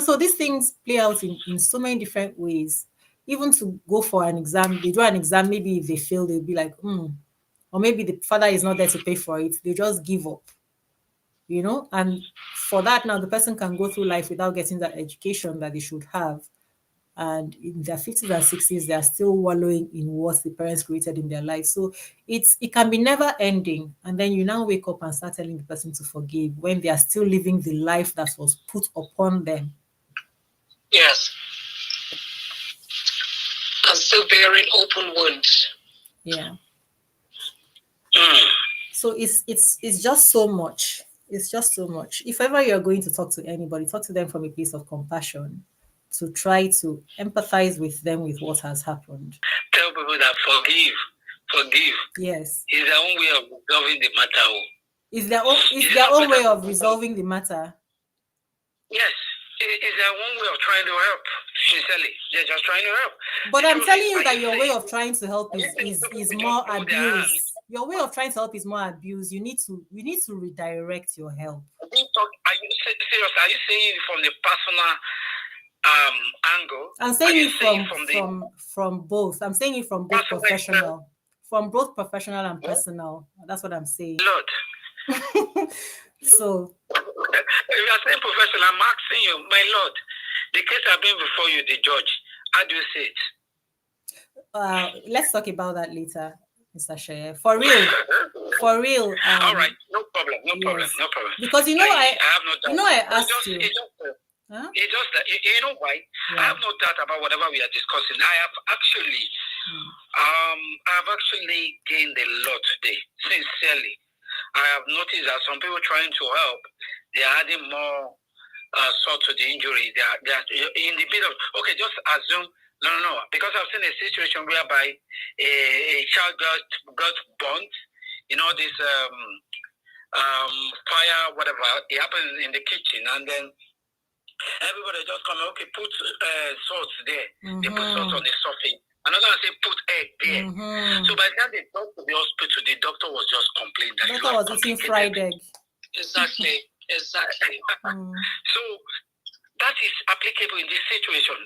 So these things play out in so many different ways. Even to go for an exam, they do an exam, maybe if they fail, they'll be like, or maybe the father is not there to pay for it. They just give up, and for that, now the person can go through life without getting that education that they should have. And in their 50s and 60s, they are still wallowing in what the parents created in their life. So it can be never ending. And then you now wake up and start telling the person to forgive when they are still living the life that was put upon them. Yes. And still bearing open wounds. Yeah. So it's just so much. It's just so much. If ever you're going to talk to anybody, talk to them from a place of compassion, to try to empathize with them with what has happened. Tell people that forgive. Yes. It's their own way of resolving the matter. It's their own way of resolving the matter. Yes. It's their own way of trying to help. Sincerely, they're just trying to help. But I'm telling you that your way of trying to help is more abuse. Your way of trying to help is more abuse. You need to redirect your help. Are you serious? Are you saying it from the personal angle? I'm saying it from both. I'm saying it from both professional. From both professional and personal. That's what I'm saying. Lord. So if you are saying professional, I'm asking you, my Lord, the case has been before you, the judge. How do you say it? Let's talk about that later, Mr. Sheye. For real. All right, no problem. Because I have no doubt. I asked you. It's just that you know why? Yeah. I have no doubt about whatever we are discussing. I have actually gained a lot today, sincerely. I have noticed that some people trying to help, they are adding more salt to the injury. They are in the bit of, okay, just assume, no, because I've seen a situation whereby a child got burnt, this fire, whatever, it happened in the kitchen, and then everybody just come, okay, put salt there. Mm-hmm. They put salt on the surface. Another one say put egg there. Mm-hmm. So by the time they got to the hospital, the doctor was just complaining that doctor was eating fried egg. Exactly. So that is applicable in this situation.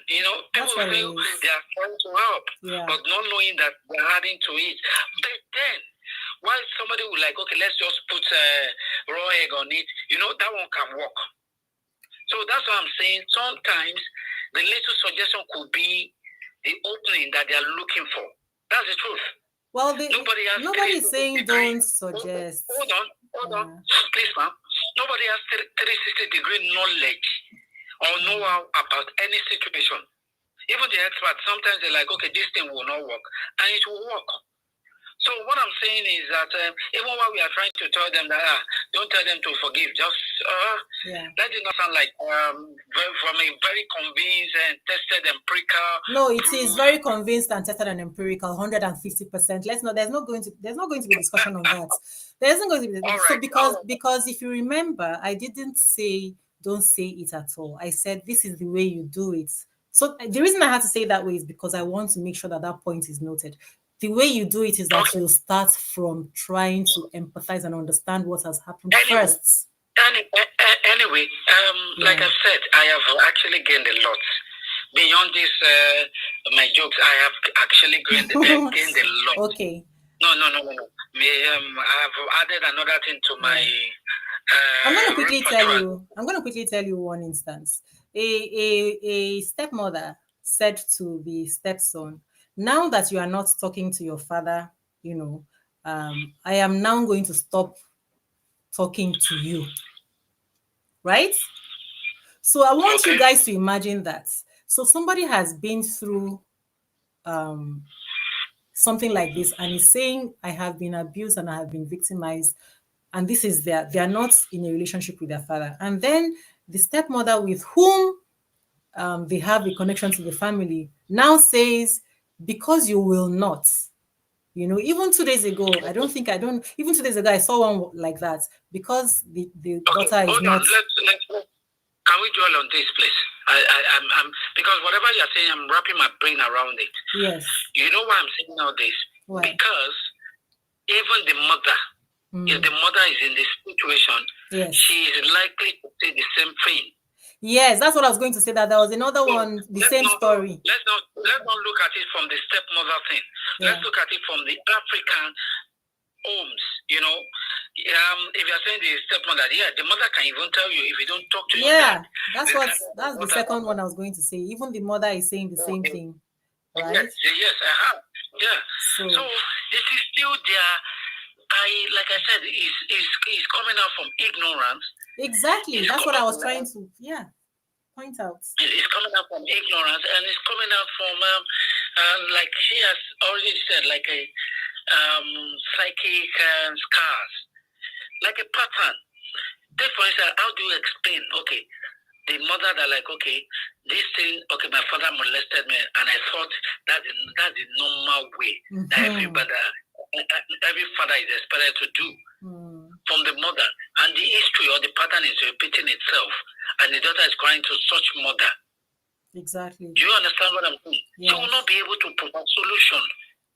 People feel they are trying to help, but not knowing that they're adding to it. But then, why somebody would like, okay, let's just put raw egg on it, that one can work. So that's what I'm saying. Sometimes the little suggestion could be the opening that they are looking for. That's the truth. Well, nobody is saying don't suggest. Hold on. Please, ma'am. Nobody has 360-degree knowledge or know-how about any situation. Even the experts, sometimes they're like, okay, this thing will not work. And it will work. So what I'm saying is that even while we are trying to tell them that, don't tell them to forgive, just let it not sound like from a very convinced and tested empirical. No, it is very convinced and tested and empirical, 150%. There's not going to be discussion on that. There isn't going to be. So because if you remember, I didn't say don't say it at all. I said this is the way you do it. So the reason I had to say it that way is because I want to make sure that point is noted. The way you do it is that you start from trying to empathize and understand what has happened first. Anyway, like I said, I have actually gained a lot. Beyond this, my jokes, I have actually gained a lot. Okay. No. I have added another thing to my. I'm going to quickly tell you one instance. A stepmother said to the stepson, now that you are not talking to your father, I am now going to stop talking to you. Right? So I want you guys to imagine that. So somebody has been through something like this and is saying, I have been abused and I have been victimized. And this is they are not in a relationship with their father. And then the stepmother with whom they have a connection to the family now says, because you will not, even 2 days ago, even 2 days ago, I saw one like that, because the daughter is not. Can we dwell on this, please? I'm because whatever you're saying, I'm wrapping my brain around it. Yes. You know why I'm saying all this? Why? Because even the mother, if the mother is in this situation, she is likely to say the same thing. Yes, that's what I was going to say, that there was another one, the same story. Let's not look at it from the stepmother thing. Let's look at it from the African homes, if you're saying the stepmother, the mother can even tell you if you don't talk to your dad. That's the second one I was going to say. Even the mother is saying the same thing, right? Yes, I have. Yeah. So it is still there. Like I said, is coming out from ignorance. Exactly. That's what I was trying to point out. It's coming out from ignorance, and it's coming out from like she has already said, like a psychic scars, like a pattern. Take for instance, how do you explain? Okay, the mother that like, okay, this thing, okay, my father molested me, and I thought that's the normal way that every father is expected to do. From the mother, and the history or the pattern is repeating itself, and the daughter is crying to such mother. Exactly. Do you understand what I'm saying? Yes. She will not be able to provide solution.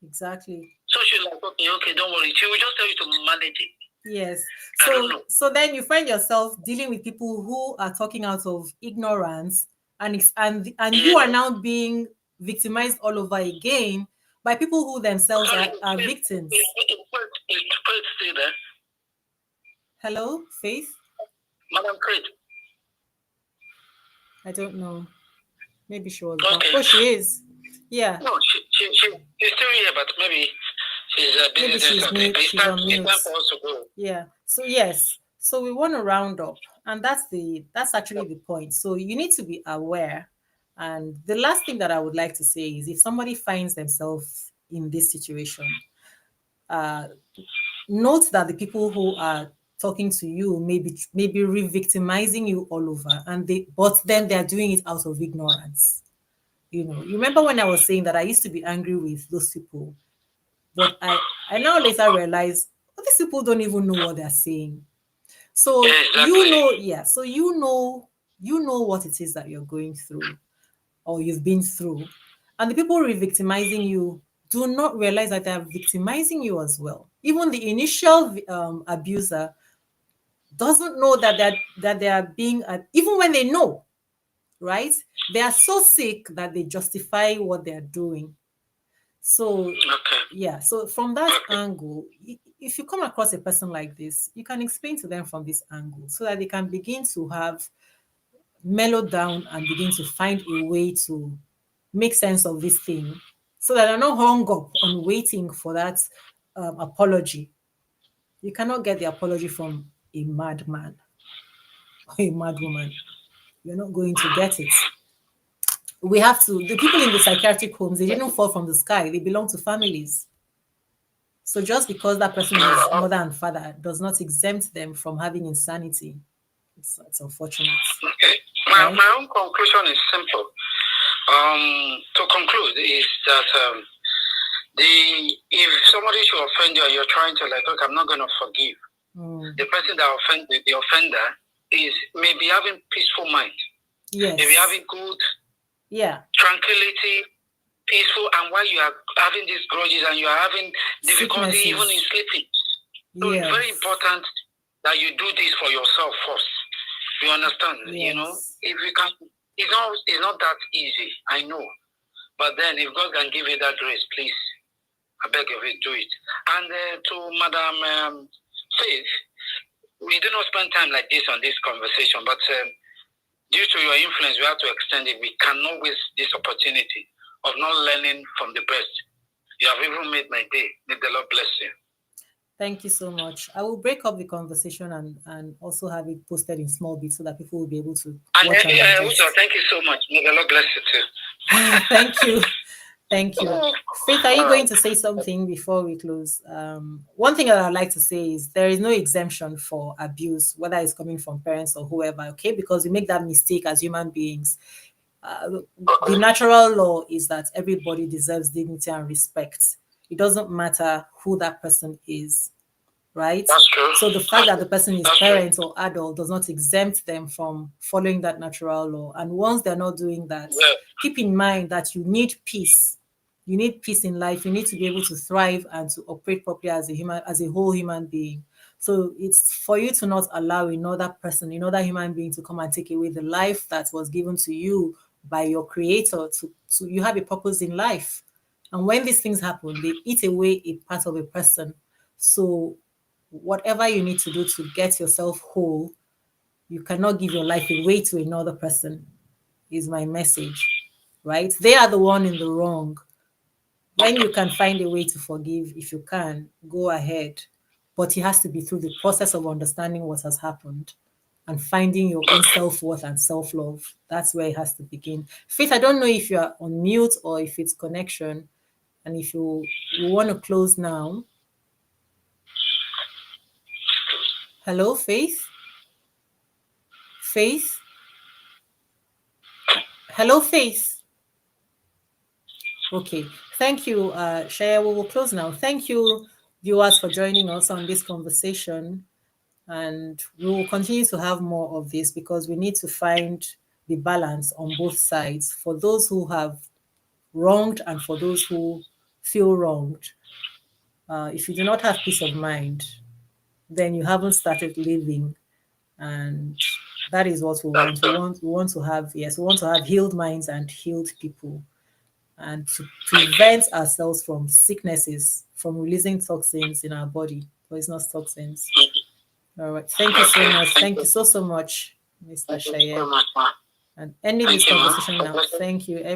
Exactly. So she's like, okay, don't worry. She will just tell you to manage it. Yes. So then you find yourself dealing with people who are talking out of ignorance, and you are now being victimized all over again by people who themselves are victims. Stay there. Hello, Faith? Madam Craig. I don't know. Maybe she was back. Oh, she is. Yeah. No, she's still here, but maybe she's busy. Maybe she's on mute. Yeah. So yes. So we want to round up, and that's actually the point. So you need to be aware. And the last thing that I would like to say is, if somebody finds themselves in this situation, note that the people who are talking to you maybe re-victimizing you all over, but then they're doing it out of ignorance. You remember when I was saying that I used to be angry with those people, but I now later realize these people don't even know what they're saying. So so you know what it is that you're going through or you've been through. And the people re-victimizing you do not realize that they're victimizing you as well. Even the initial abuser doesn't know that they are being, even when they know, right? They are so sick that they justify what they're doing. So yeah, so from that angle, if you come across a person like this, you can explain to them from this angle so that they can begin to have mellow down and begin to find a way to make sense of this thing so that they're not hung up on waiting for that apology. You cannot get the apology from a madman or a madwoman. You're not going to get it. We have to, the people in the psychiatric homes, they didn't fall from the sky, they belong to families. So just because that person is mother and father does not exempt them from having insanity. It's unfortunate. Okay. My own conclusion is simple. To conclude is that if somebody should offend you and you're trying to look, I'm not going to forgive. The person that offended, the offender, is maybe having peaceful mind. Yes. Maybe having good tranquility, peaceful, and while you are having these grudges and you are having difficulty even in sleeping. So it's very important that you do this for yourself first. You understand? Yes. If you can, it's not that easy, I know. But then if God can give you that grace, please, I beg of you, do it. And to Madam Faith, we do not spend time like this on this conversation, but due to your influence, we have to extend it. We cannot waste this opportunity of not learning from the best. You have even made my day. May the Lord bless you. Thank you so much. I will break up the conversation and also have it posted in small bits so that people will be able to watch and thank you so much. May the Lord bless you too. Thank you. Thank you. Faith, are you going to say something before we close? One thing that I'd like to say is there is no exemption for abuse, whether it's coming from parents or whoever, okay? Because we make that mistake as human beings. The natural law is that everybody deserves dignity and respect. It doesn't matter who that person is, right? That's true. So the fact that the person is parent or adult does not exempt them from following that natural law. And once they're not doing that, keep in mind that you need peace. You need peace in life. You need to be able to thrive and to operate properly as a whole human being. So it's for you to not allow another human being to come and take away the life that was given to you by your creator. So you have a purpose in life. And when these things happen, they eat away a part of a person. So whatever you need to do to get yourself whole, you cannot give your life away to another person, is my message, right? They are the one in the wrong. When you can find a way to forgive, if you can, go ahead. But it has to be through the process of understanding what has happened and finding your own self-worth and self-love. That's where it has to begin. Faith, I don't know if you are on mute or if it's connection. And if you want to close now. Hello, Faith? Faith? Hello, Faith? Okay. Thank you, Shaya. We will close now. Thank you, viewers, for joining us on this conversation. And we will continue to have more of this because we need to find the balance on both sides for those who have wronged and for those who feel wronged. If you do not have peace of mind, then you haven't started living. And that is what we want. We want to have healed minds and healed people, and to prevent ourselves from sicknesses, from releasing toxins in our body, poisonous toxins. All right. Thank you so much. Thank you so much, Mr. Shaye. And ending this conversation now. Thank you, everyone.